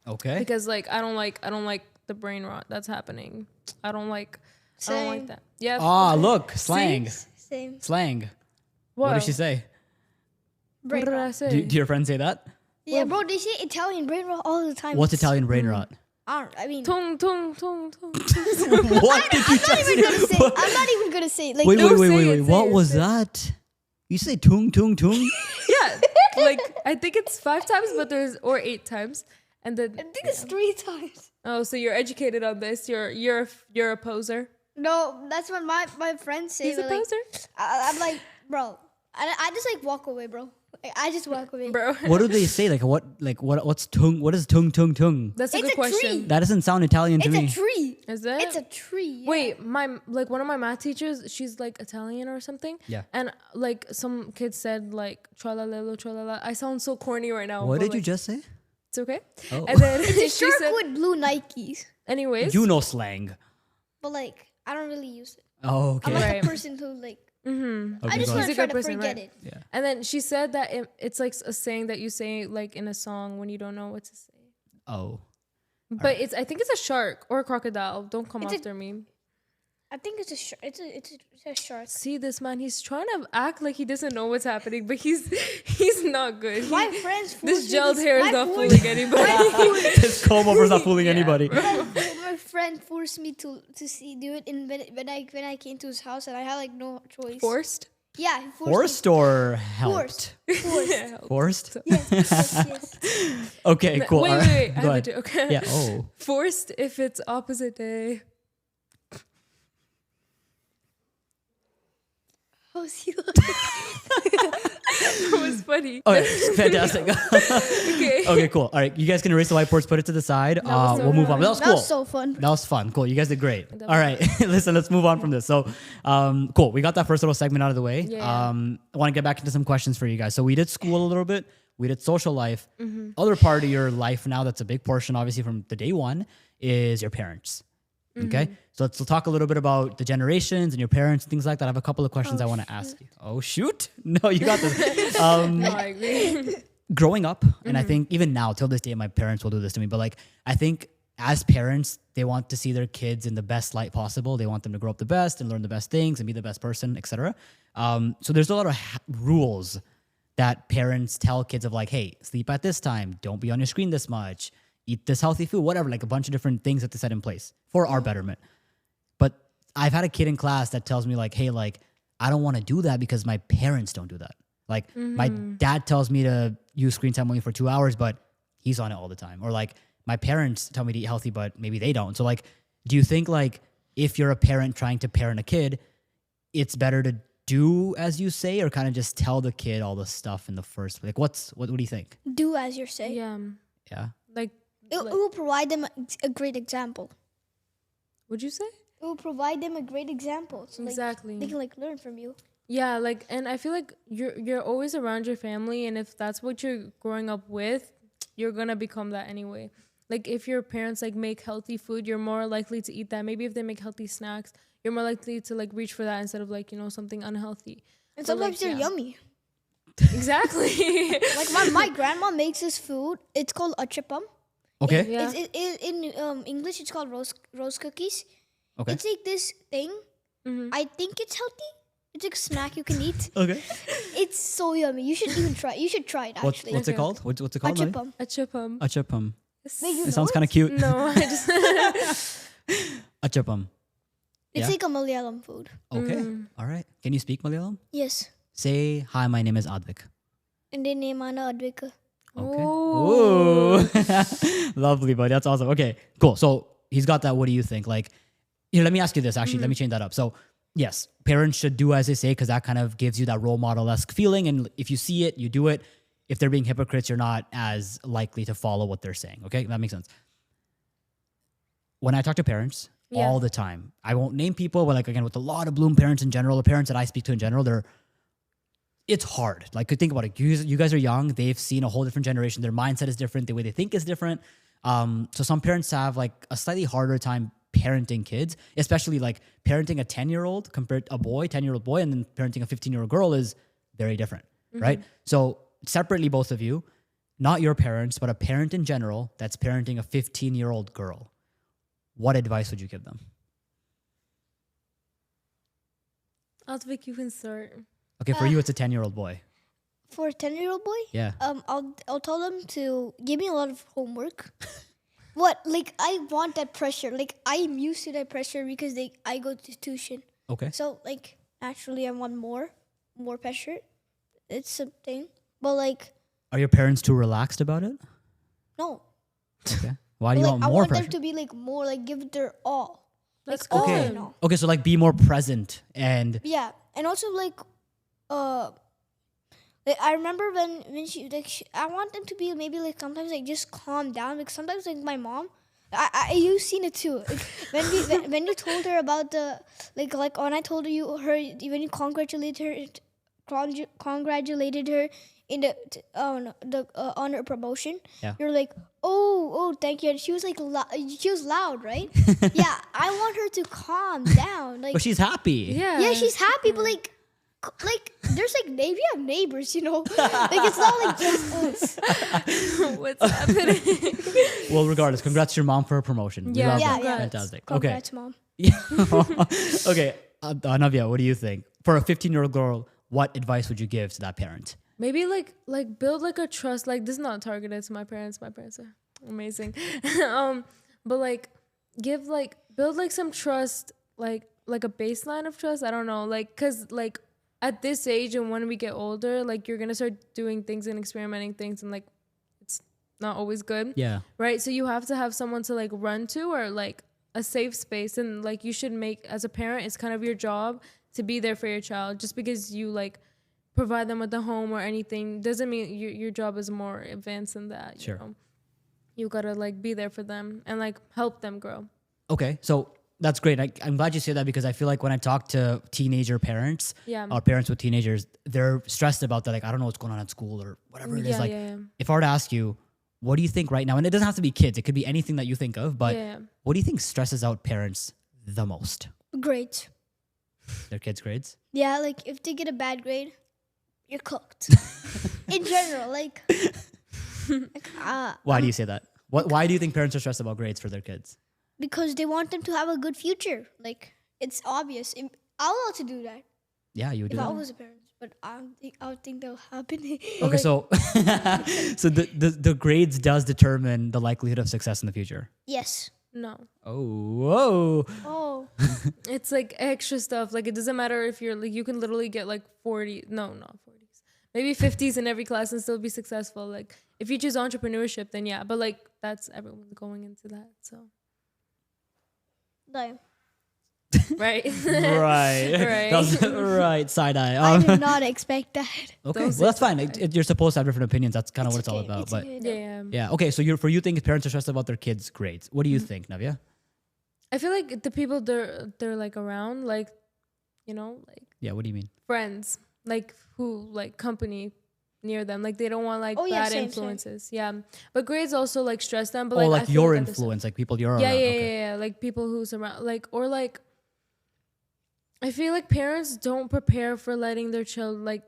Okay. because like I don't like the brain rot that's happening. I don't like Same. that. Yeah. Ah, look, slang. Same. Slang. What did she say? What did I say? Do your friends say that? Yeah, bro, they say Italian brain rot all the time. What's Italian brain rot? I mean, Tung tung tung tung. What did you just say? I'm not even gonna say. Like, Wait, No, wait, say wait, it, wait. say What it, was say it. that? You say tung, tung, tung? Yeah, like I think it's 5 times, but or 8 times, and then I think it's 3 times. oh, so you're educated on this. You're a poser. No, that's what my friends say. He's a but, like, poser, I'm like, bro, I just like walk away, bro. I just walk away. bro. What do they say? What's tung? What is tung, tung, tung? That's a It's good a question. tree. That doesn't sound Italian to It's me. a tree. Is it? It's a tree. Yeah. Wait, one of my math teachers, she's like Italian or something. Yeah. And like some kids said like tralalelo tralala. I sound so corny right now. What but, did you like, just say? It's okay. Oh. And then It's a she shark said, with blue Nikes, anyways. You know slang. but like I don't really use it. Oh, okay. I'm like Right. a person who like Mm-hmm. Okay, I just go want ahead. to He's a try good to person, forget right? it. Yeah. And then she said that it's like a saying that you say like in a song when you don't know what to say. Oh. But I think it's a shark or a crocodile. Don't come It's a- after me. I think it's a shark. It's a shark. See this man, he's trying to act like he doesn't know what's happening, but he's not good. My friends. This forced me gelled to- hair is my not forced- fooling anybody. This comb over's not fooling anybody. My friend forced me to do it in when I came to his house and I had like no choice. Forced? Yeah, he Forced or helped? Forced. Forced. Forced? Yes, yes. Okay, cool. Wait, All wait, right. wait. I Go have a ahead. joke. Yeah. Oh. Forced if it's opposite day. How's he That was funny. Okay. Fantastic. Okay. Okay. Cool. All right. You guys can erase the whiteboards. Put it to the side. was so We'll move on. fun. But that was That cool. was so fun. That was fun. Cool. You guys did great. All right. Listen, let's move on from this. So, cool. We got that first little segment out of the way. Yeah. I want to get back into some questions for you guys. So we did school a little bit. We did social life. Mm-hmm. Other part of your life now that's a big portion, obviously, from the day one is your parents. Okay. Mm-hmm. So let's talk a little bit about the generations and your parents, things like that. I have a couple of questions I want to ask you. Oh, shoot. No, you got this. No, I agree. Growing up, and Mm-hmm. I think even now, till this day, my parents will do this to me. But like, I think as parents, they want to see their kids in the best light possible. They want them to grow up the best and learn the best things and be the best person, etc. So there's a lot of rules that parents tell kids of like, hey, sleep at this time, don't be on your screen this much, eat this healthy food, whatever, like a bunch of different things that they set in place for our betterment. But I've had a kid in class that tells me like, hey, like, I don't want to do that because my parents don't do that. Like my dad tells me to use screen time only for 2 hours, but he's on it all the time. Or like my parents tell me to eat healthy, but maybe they don't. So like, do you think like if you're a parent trying to parent a kid, it's better to do as you say, or kind of just tell the kid all the stuff in the first place? Like, what do you think? Do as you say. Yeah. Yeah. Like, It will provide them a great example. what'd you say? It will provide them a great example. So Exactly. they can like learn from you. Yeah, like, and I feel like you're always around your family, and if that's what you're growing up with, you're gonna become that anyway. Like, if your parents like make healthy food, you're more likely to eat that. Maybe if they make healthy snacks, you're more likely to like reach for that instead of like, you know, something unhealthy. And So, sometimes like, they're yummy. Exactly. Like my grandma makes this food. It's called achapam. Okay. Yeah. In English, it's called rose cookies. Okay. It's like this thing. I think it's healthy. It's like a snack you can eat. Okay. It's so yummy. You should even try. You should try it actually. What's it Okay. called? What's it called? Navya? Achapam. A chipum. Achapam. Wait, you It know sounds it? kind of cute. No, I just Achapam. It's Yeah. like a Malayalam food. Okay. All right. Can you speak Malayalam? Yes. Say, hi, my name is Advik. And they name Anna Advik. Okay. Oh. Ooh. Lovely, buddy. That's awesome. Okay, cool. So he's got that. What do you think? Like, let me ask you this, actually. Let me change that up. So, yes, parents should do as they say, because that kind of gives you that role model-esque feeling. And if you see it, you do it. If they're being hypocrites, you're not as likely to follow what they're saying. Okay, that makes sense. When I talk to parents all the time, I won't name people, but like, again, with a lot of Bloom parents in general, the parents that I speak to in general, it's hard. Like, think about it. You guys are young. They've seen a whole different generation. Their mindset is different. The way they think is different. So some parents have like a slightly harder time parenting kids, especially like parenting a 10-year-old compared to a 10-year-old boy, and then parenting a 15-year-old girl is very different, right? So separately, both of you, not your parents, but a parent in general that's parenting a 15-year-old girl, what advice would you give them? Advik, you can start. Okay, for you, it's a 10-year-old boy. For a 10-year-old boy, Yeah. I'll tell them to give me a lot of homework. What? Like, I want that pressure. Like, I'm used to that pressure because I go to tuition. Okay. So, like, naturally, I want more pressure. It's a thing. But, like, Are your parents too relaxed about it? no. Okay. Why do you Like, want I more want pressure? them to be, like, more, like, give it their all. That's Like, all Okay. in all. Okay, so like be more present and Yeah. And also, like, I remember when I want them to be maybe like sometimes like just calm down. Like sometimes like my mom, you've seen it too. Like when you told her about the like when I told her when you congratulated her in the on her promotion. Yeah. You're like, oh thank you. And she was like she was loud, right? Yeah. I want her to calm down. Like but she's happy. yeah, she's happy, but like there's like we have neighbors, you know. Like it's not like just us. What's happening? Well, regardless, congrats to your mom for her promotion. We Yeah, love yeah, that. yeah. Fantastic. Congrats, Mom. Okay. Okay. Navya, what do you think? For a 15-year-old girl, what advice would you give to that parent? Maybe like build like a trust. Like, this is not targeted to my parents. My parents are amazing. But like build like some trust, like a baseline of trust. I don't know, like, cause like at this age and when we get older, like you're gonna start doing things and experimenting things, and like it's not always good. Yeah. Right. So you have to have someone to like run to, or like a safe space, and like you should make, as a parent, it's kind of your job to be there for your child. Just because you like provide them with a home or anything doesn't mean your job is more advanced than that. Sure. You know? You gotta like be there for them and like help them grow. Okay. So that's great. I'm glad you say that, because I feel like when I talk to teenager parents, Yeah. or parents with teenagers, they're stressed about that. Like, I don't know what's going on at school or whatever it is. Like, yeah. if I were to ask you, what do you think right now? And it doesn't have to be kids. It could be anything that you think of. But Yeah. what do you think stresses out parents the most? Great. Their kids' grades? Yeah, like if they get a bad grade, you're cooked. In general, like Why do you say that? Why do you think parents are stressed about grades for their kids? because they want them to have a good future. Like it's obvious. I would love to do that Yeah, you would if do I that. was a parent, but I don't think that'll happen. Okay, so so the grades does determine the likelihood of success in the future. Yes. No. Oh, whoa. Oh. It's like extra stuff. Like, it doesn't matter if you're like, you can literally get like 40, no, not 40s, maybe 50s in every class and still be successful. Like, if you choose entrepreneurship, then yeah, but like that's everyone going into that. So No. right? Right. Right. That was, right. Side eye. I did not expect that. Okay. Those Well, that's are fine. You're supposed to have different opinions. That's kind of what it's all okay. about. It's But okay, though. Yeah. yeah. Okay. So for you think parents are stressed about their kids' grades. What do you think, Navya? I feel like the people they're like around, like, you know, like Yeah. What do you mean? friends, like who like company near them, like they don't want like Oh, yeah, bad same. influences. Yeah, but grades also like stress them. But Oh, like like I feel your like at the same- influence, like people you're Yeah, around. yeah, Okay. yeah, like people who surround, like, or like I feel like parents don't prepare for letting their child, like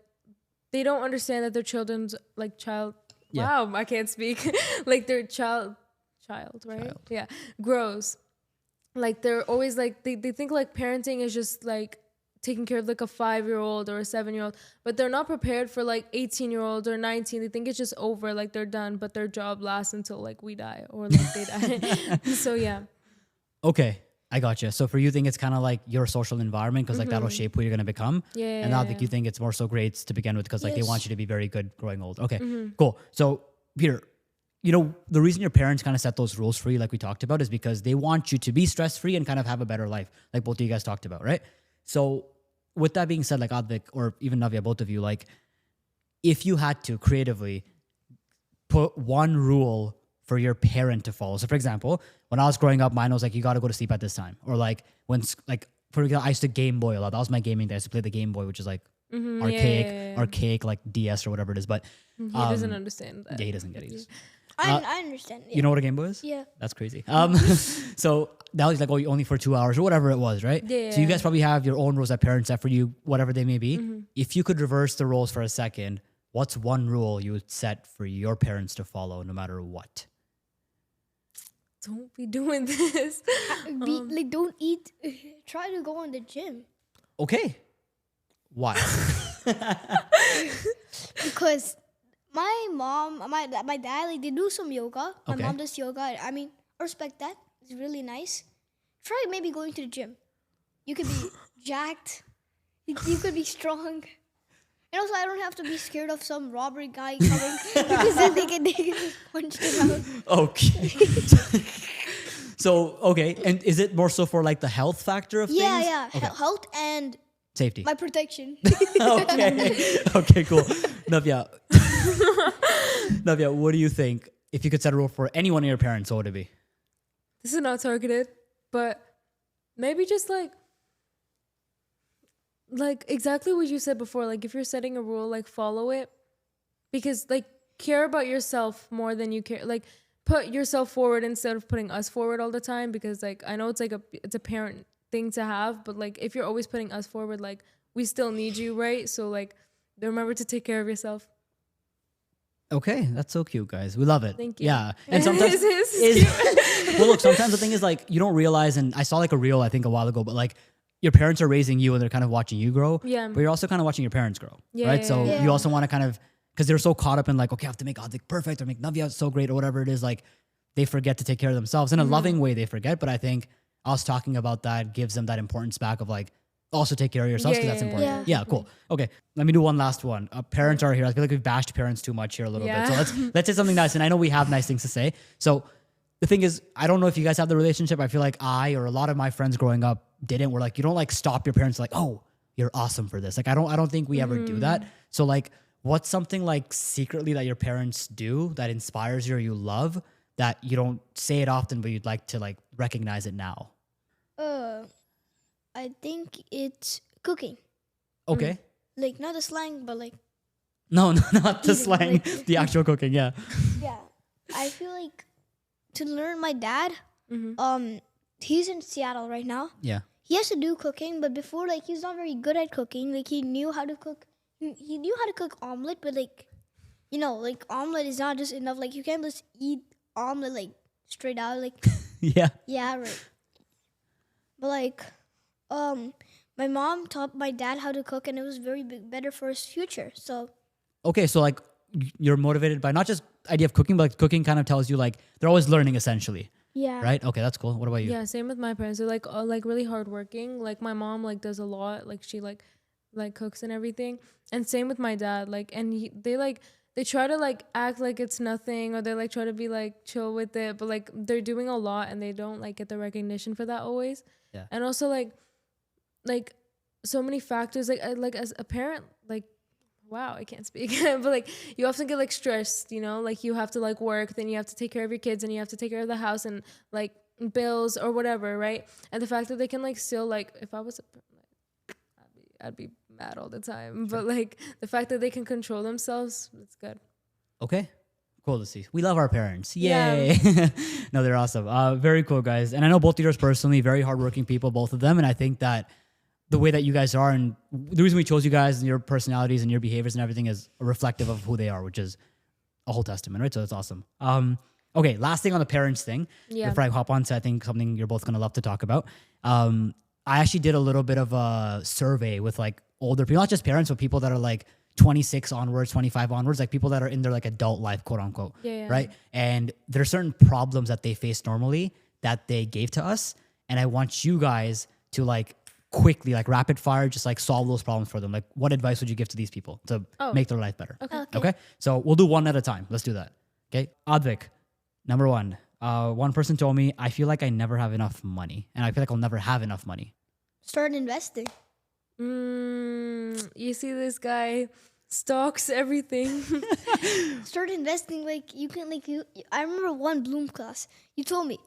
they don't understand that their children's like child. Yeah. Wow, I can't speak. Like their child, right? Child. Yeah, grows. Like they're always like they think like parenting is just like taking care of like a 5-year-old or a 7-year-old, but they're not prepared for like 18-year-olds or 19. They think it's just over, like they're done, but their job lasts until like we die or like they die. So yeah. Okay. I gotcha. So for you, think it's kind of like your social environment because like that'll shape who you're gonna become. Yeah. And now think you think it's more so grades to begin with because like they want Yes. you to be very good growing old. Okay. Cool. So Peter, you know the reason your parents kind of set those rules for you, like we talked about, is because they want you to be stress free and kind of have a better life, like both of you guys talked about, right? So with that being said, like Advik or even Navya, both of you, like if you had to creatively put one rule for your parent to follow. So for example, when I was growing up, mine was like, you got to go to sleep at this time. Or like like, for example, I used to Game Boy a lot. That was my gaming day. I used to play the Game Boy, which is like archaic, like DS or whatever it is. But He doesn't understand that. yeah, he doesn't get it. He just- I understand. Yeah. You know what a Game Boy is? Yeah. That's crazy. So that was like, oh, only for 2 hours or whatever it was, right? Yeah. So you guys probably have your own rules that parents set for you, whatever they may be. If you could reverse the roles for a second, what's one rule you would set for your parents to follow no matter what? Don't be doing this. Like don't eat. Try to go on the gym Okay. Why? because my mom, my dad, like they do some yoga. My Okay. mom does yoga. I mean, I respect that. It's really nice. Try maybe going to the gym. You could be jacked. You could be strong. And also, I don't have to be scared of some robbery guy coming because then they can just punch it out. Okay. So, okay. And is it more so for like the health factor of Yeah, things? yeah. Okay. Health and Safety. my protection. Okay. Okay, cool. Navya. Navya, what do you think? If you could set a rule for any one of your parents, what would it be? This is not targeted, but maybe just like exactly what you said before. Like if you're setting a rule, like follow it, because like care about yourself more than you care. Like put yourself forward instead of putting us forward all the time. Because like I know it's like it's a parent thing to have, but like if you're always putting us forward, like we still need you, right? So like remember to take care of yourself. Okay, that's so cute, guys. We love it. Thank you. Yeah, and sometimes This is well, look. Sometimes the thing is like you don't realize, and I saw like a reel I think a while ago, but like your parents are raising you and they're kind of watching you grow. Yeah. But you're also kind of watching your parents grow, Yeah, right? yeah, So yeah. you also want to kind of because they're so caught up in like, okay, I have to make Advik perfect or make Navya so great or whatever it is. Like they forget to take care of themselves in a loving way. They forget, but I think us talking about that gives them that importance back of like also take care of yourselves because Yeah, that's yeah, important. yeah. Yeah, cool. Okay, let me do one last one. Parents are here. I feel like we've bashed parents too much here a little Yeah. bit. So let's say something nice. And I know we have nice things to say. So the thing is, I don't know if you guys have the relationship. I feel like I or a lot of my friends growing up didn't. We're like, you don't like stop your parents like, oh, you're awesome for this. Like I don't think we ever do that. So like, what's something like secretly that your parents do that inspires you or you love that you don't say it often, but you'd like to like recognize it now? I think it's cooking. Okay. Like not the slang, but like No, not the Eating, slang, like- the actual cooking. Yeah. yeah. I feel like to learn my dad. He's in Seattle right now. Yeah. He has to do cooking, but before like he's not very good at cooking. Like he knew how to cook. He knew how to cook omelet, but like you know, like omelet is not just enough. Like you can't just eat omelet like straight out. Like Yeah. yeah, right. But like, my mom taught my dad how to cook, and it was very better for his future. So Okay, so like you're motivated by not just idea of cooking, but like cooking kind of tells you like they're always learning essentially, yeah, right? Okay, that's cool. What about you? Yeah, same with my parents. They're like really hardworking. Like my mom like does a lot. Like she like cooks and everything. And same with my dad. Like and they try to like act like it's nothing, or they like try to be like chill with it, but like they're doing a lot and they don't like get the recognition for that always. Yeah. And also like like so many factors. Like as a parent, like wow, I can't speak, but like you often get like stressed, you know, like you have to like work, then you have to take care of your kids, and you have to take care of the house and like bills or whatever, right? And the fact that they can like still like, if I was I'd be mad all the time, but like the fact that they can control themselves, it's good. Okay. Cool to see. We love our parents. Yeah. Yay. No, they're awesome. Very cool, guys. And I know both leaders personally, very hardworking people, both of them. And I think that the way that you guys are and the reason we chose you guys and your personalities and your behaviors and everything is reflective of who they are, which is a whole testament, right? So that's awesome. Okay, last thing on the parents thing. Yeah. Before I hop on to, I think, something you're both going to love to talk about. I actually did a little bit of a survey with like older people, not just parents, but people that are like 26 onwards, 25 onwards, like people that are in their like adult life, quote unquote, right? And there are certain problems that they face normally that they gave to us. And I want you guys to like quickly, like rapid fire, just like solve those problems for them. Like what advice would you give to these people to make their life better? Okay. So we'll do one at a time. Let's do that. Okay. Advik, number one. One person told me, I feel like I never have enough money and I feel like I'll never have enough money. Start investing. You see this guy stocks everything. Start investing. Like you can I remember one Bloom class. You told me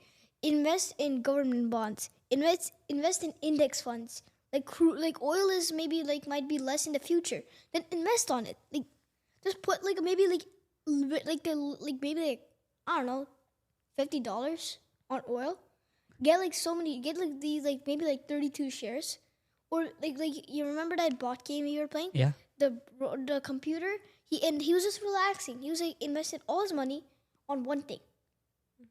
invest in government bonds. Invest in index funds. Like oil is maybe like might be less in the future. Then invest on it. Like just put like maybe like maybe I don't know, $50 on oil. Get like these like maybe like 32 shares. Or like you remember that bot game you were playing? Yeah. The computer. He was just relaxing. He was like invested all his money on one thing.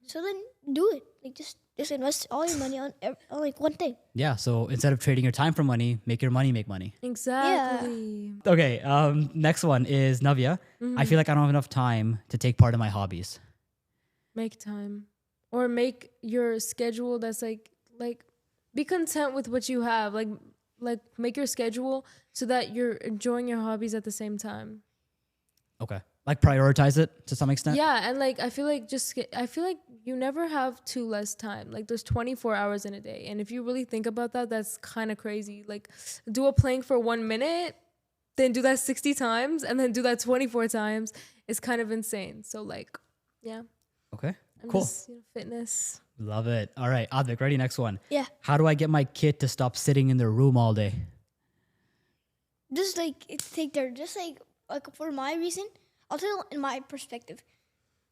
So then do it. Like just invest all your money on like one thing. Yeah. So instead of trading your time for money, make your money make money. Exactly. Yeah. Okay. Next one is Navya. I feel like I don't have enough time to take part in my hobbies. Make time, or make your schedule that's like be content with what you have. Like make your schedule so that you're enjoying your hobbies at the same time. Okay. Like prioritize it to some extent. Yeah, and like I feel like you never have too less time. Like there's 24 hours in a day, and if you really think about that, that's kind of crazy. Like do a plank for 1 minute, then do that 60 times, and then do that 24 times. It's kind of insane. So like, yeah. Okay. And Cool. just, fitness. Love it. All right, Advik, ready? Next one. Yeah. How do I get my kid to stop sitting in their room all day? Just like for my reason, I'll tell you in my perspective.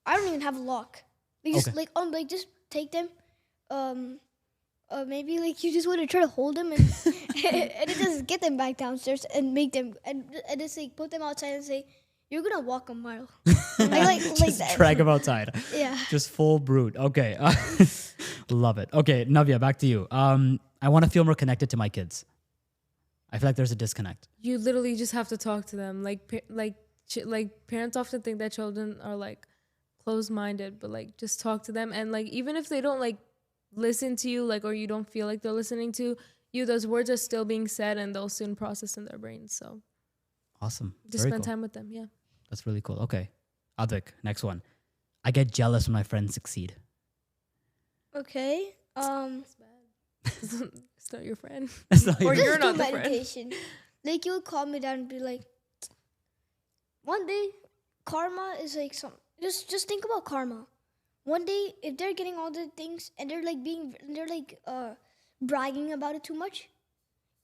I don't even have a lock. Like just just take them. Maybe like you just want to try to hold them and and just get them back downstairs and make them and just like put them outside and say, you're gonna walk a mile. Just that. drag them outside. Yeah. Just full brute. Okay. Love it. Okay, Navya, back to you. I want to feel more connected to my kids. I feel like there's a disconnect. You literally just have to talk to them. Like parents often think that children are like closed-minded, but like just talk to them. And like even if they don't like listen to you, like or you don't feel like they're listening to you, those words are still being said and they'll soon process in their brains. So Awesome. just Very spend cool. time with them. Yeah. That's really cool. Okay. Advik, next one. I get jealous when my friends succeed. Okay. It's bad. It's not your friend. That's not Or even- you're Just not do the friend. meditation. Like you would calm me down and be like, one day, karma is like just think about karma. One day, if they're getting all the things and they're bragging about it too much,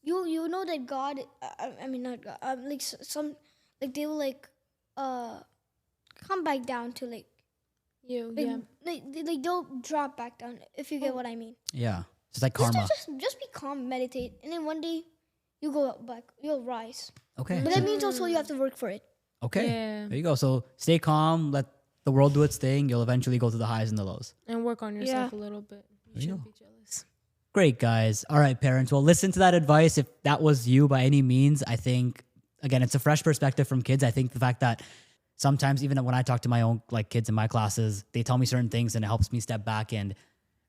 you know that God, not God, they will come back down to they'll drop back down if you get what I mean. Yeah. It's like karma. Just be calm, meditate, and then one day you go back, you'll rise. Okay. But that means also you have to work for it. Okay. Yeah. There you go. So stay calm. Let the world do its thing. You'll eventually go through the highs and the lows. And work on yourself Yeah. a little bit. You There you shouldn't go. be jealous. Great, guys. All right, parents. Well, listen to that advice. If that was you by any means, I think, again, it's a fresh perspective from kids. I think the fact that sometimes even when I talk to my own kids in my classes, they tell me certain things and it helps me step back and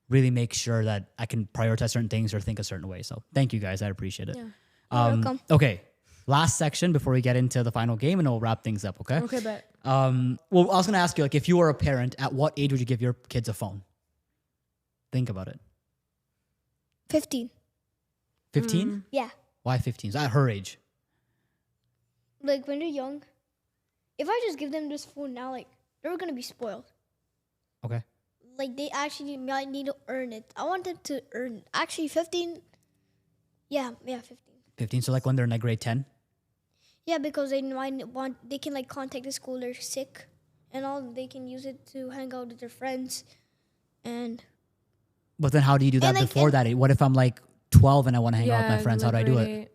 really make sure that I can prioritize certain things or think a certain way. So thank you guys. I appreciate it. Yeah. You're welcome. Okay. Last section before we get into the final game and we'll wrap things up. Okay. Okay, bet. Well, I was going to ask you, if you were a parent, at what age would you give your kids a phone? Think about it. 15. 15? Yeah. Why 15? At her age. Like when they're young, if I just give them this phone now, like they're gonna be spoiled. Okay. Like they actually might need to earn it. I want them to earn it. Actually 15. Yeah, 15. 15. So like when they're in like grade 10? Yeah, because they can like contact the school they're sick and all. They can use it to hang out with their friends. And But then how do you do that like, before that age? What if I'm like 12 and I want to hang out with my friends? How do I do it?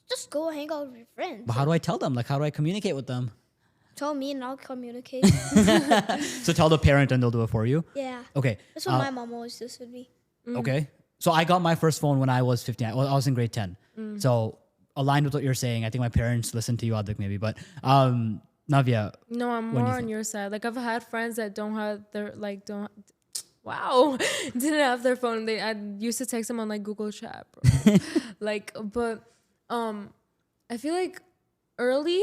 just go hang out with your friends. But how do I tell them? Like, how do I communicate with them? Tell me and I'll communicate. So tell the parent and they'll do it for you? Yeah. Okay. That's what my mom always does with me. Okay. So I got my first phone when I was 15. I was in grade 10. So aligned with what you're saying, I think my parents listened to you, Advik, maybe. But Navya. No, I'm When more you on think- your side. Like I've had friends that don't have their wow, didn't have their phone. I used to text them on like Google Chat, bro. But I feel like early,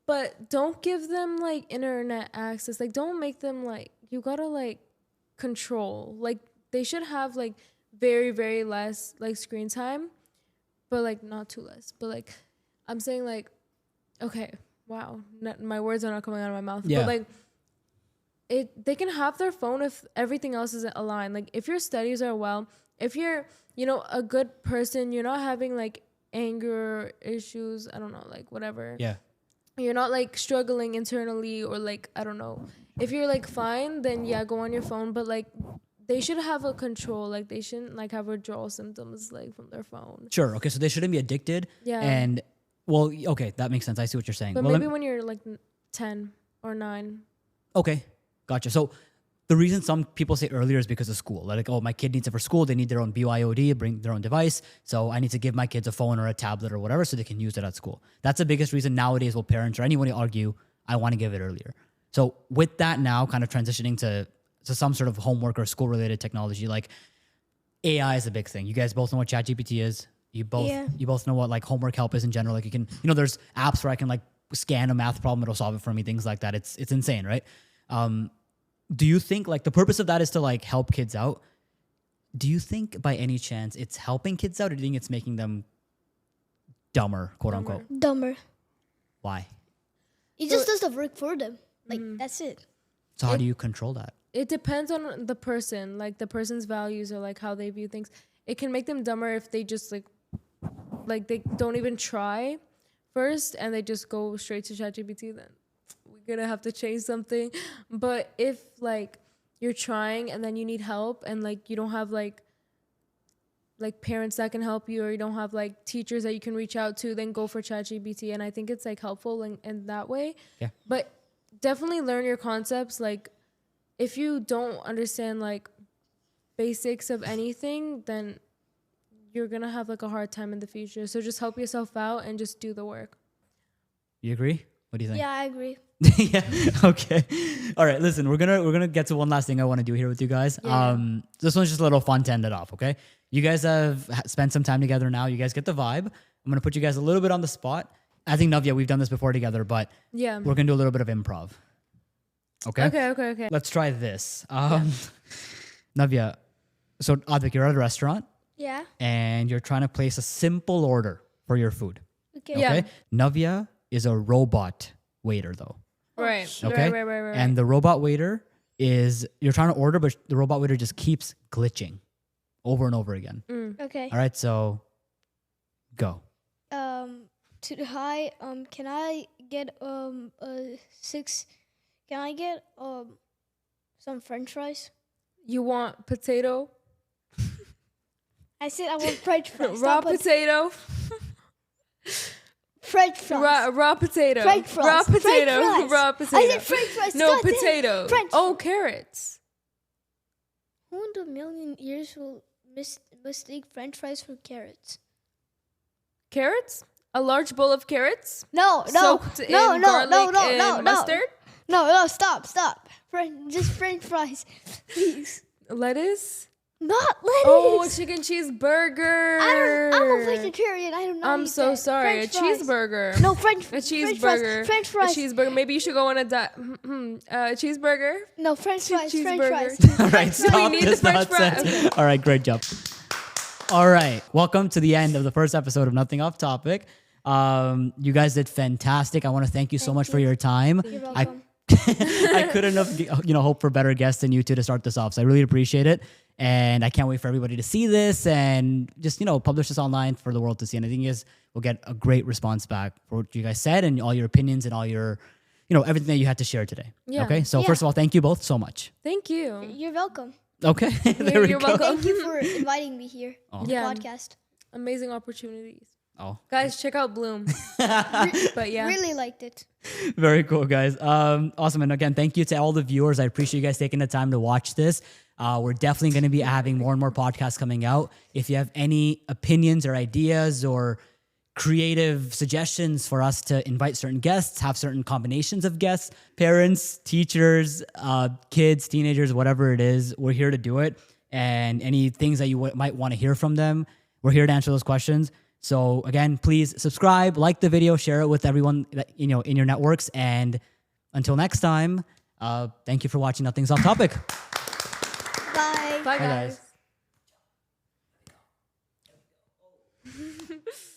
but don't give them like internet access. Like don't make them like, you gotta like control. Like they should have like very, very less like screen time, but like not too less. But like I'm saying like, okay, wow, my words are not coming out of my mouth. Yeah. But like they can have their phone if everything else isn't aligned. Like if your studies are well, if you're, a good person, you're not having like anger issues, I don't know, like whatever. Yeah. You're not like struggling internally or like, I don't know. If you're like fine, then yeah, go on your phone. But like they should have a control. Like they shouldn't like have withdrawal symptoms like from their phone. Sure. Okay. So they shouldn't be addicted. Yeah. And well, okay, that makes sense. I see what you're saying. But Well, maybe when you're like 10 or 9. Okay, gotcha. So the reason some people say earlier is because of school. Like, oh, my kid needs it for school. They need their own BYOD, bring their own device. So I need to give my kids a phone or a tablet or whatever so they can use it at school. That's the biggest reason nowadays will parents or anyone argue, I want to give it earlier. So with that now kind of transitioning to some sort of homework or school-related technology, like AI is a big thing. You guys both know what ChatGPT is. You both know what like homework help is in general. Like you can, there's apps where I can like scan a math problem, it'll solve it for me, things like that. It's insane, right? Do you think like the purpose of that is to like help kids out? Do you think by any chance it's helping kids out, or do you think it's making them dumber, quote unquote? Dumber. Why? It just does the work for them. Like that's it. So how do you control that? It depends on the person, like the person's values or like how they view things. It can make them dumber if they just like they don't even try first and they just go straight to ChatGPT. Then we're gonna have to change something. But if like you're trying and then you need help and like you don't have like parents that can help you, or you don't have like teachers that you can reach out to, then go for ChatGPT. And I think it's like helpful in that way. Yeah. But definitely learn your concepts. Like if you don't understand like basics of anything, then you're gonna have like a hard time in the future. So just help yourself out and just do the work. You agree? What do you think? Yeah, I agree. Yeah. Okay. All right. Listen, we're gonna get to one last thing I want to do here with you guys. Yeah. This one's just a little fun to end it off. Okay. You guys have spent some time together now. You guys get the vibe. I'm gonna put you guys a little bit on the spot. I think Navya, we've done this before together, but Yeah. we're gonna do a little bit of improv. Okay. Okay. Let's try this. Navya, so Advik, you're at a restaurant Yeah. and you're trying to place a simple order for your food. Okay. Yeah. Okay. Navya is a robot waiter though. Right. Okay. Right. And the robot waiter is, you're trying to order, but the robot waiter just keeps glitching over and over again. Okay. All right. So go. Hi. Can I get Can I get some French fries? You want potato? I said I want French fries. Raw Stop it. potato? French fries. Raw potato. French fries. Raw French potato. fries. Raw potato. I said French fries. No, goddamn. potato. French. Oh, carrots. Who in a million years will mistake French fries for carrots? Carrots? A large bowl of carrots? No. Soaked in garlic and mustard? No, stop. Just French fries, please. Lettuce? Not lettuce. Oh, chicken cheeseburger. I'm a vegetarian. I don't know. I'm so sorry. French a fries. cheeseburger. No, French. A cheeseburger. French fries. A cheeseburger. Maybe you should go on a diet. Cheeseburger. No, French fries. French cheeseburger. fries. All right. Stop. need the Does French not fry. sense. All right. Great job. All right. Welcome to the end of the first episode of Nothing Off Topic. You guys did fantastic. I want to thank you so much for your time. You're I welcome. I couldn't have, hope for better guests than you two to start this off. So I really appreciate it. And I can't wait for everybody to see this and just, publish this online for the world to see. And I think you guys will get a great response back for what you guys said and all your opinions and all your, everything that you had to share today. Yeah. Okay. So Yeah. first of all, thank you both so much. Thank you. You're welcome. Okay. There we You're go. welcome. Thank you for inviting me here on the Yeah. podcast. Amazing opportunities. Oh, Guys, check out Bloom. But yeah. Really liked it. very cool, guys. Awesome. And again, thank you to all the viewers. I appreciate you guys taking the time to watch this. We're definitely going to be having more and more podcasts coming out. If you have any opinions or ideas or creative suggestions for us to invite certain guests, have certain combinations of guests, parents, teachers, kids, teenagers, whatever it is, we're here to do it. And any things that you might want to hear from them, we're here to answer those questions. So again, please subscribe, like the video, share it with everyone that, in your networks. And until next time, thank you for watching Nothing's Off Topic. Bye. Bye, Bye, guys. guys.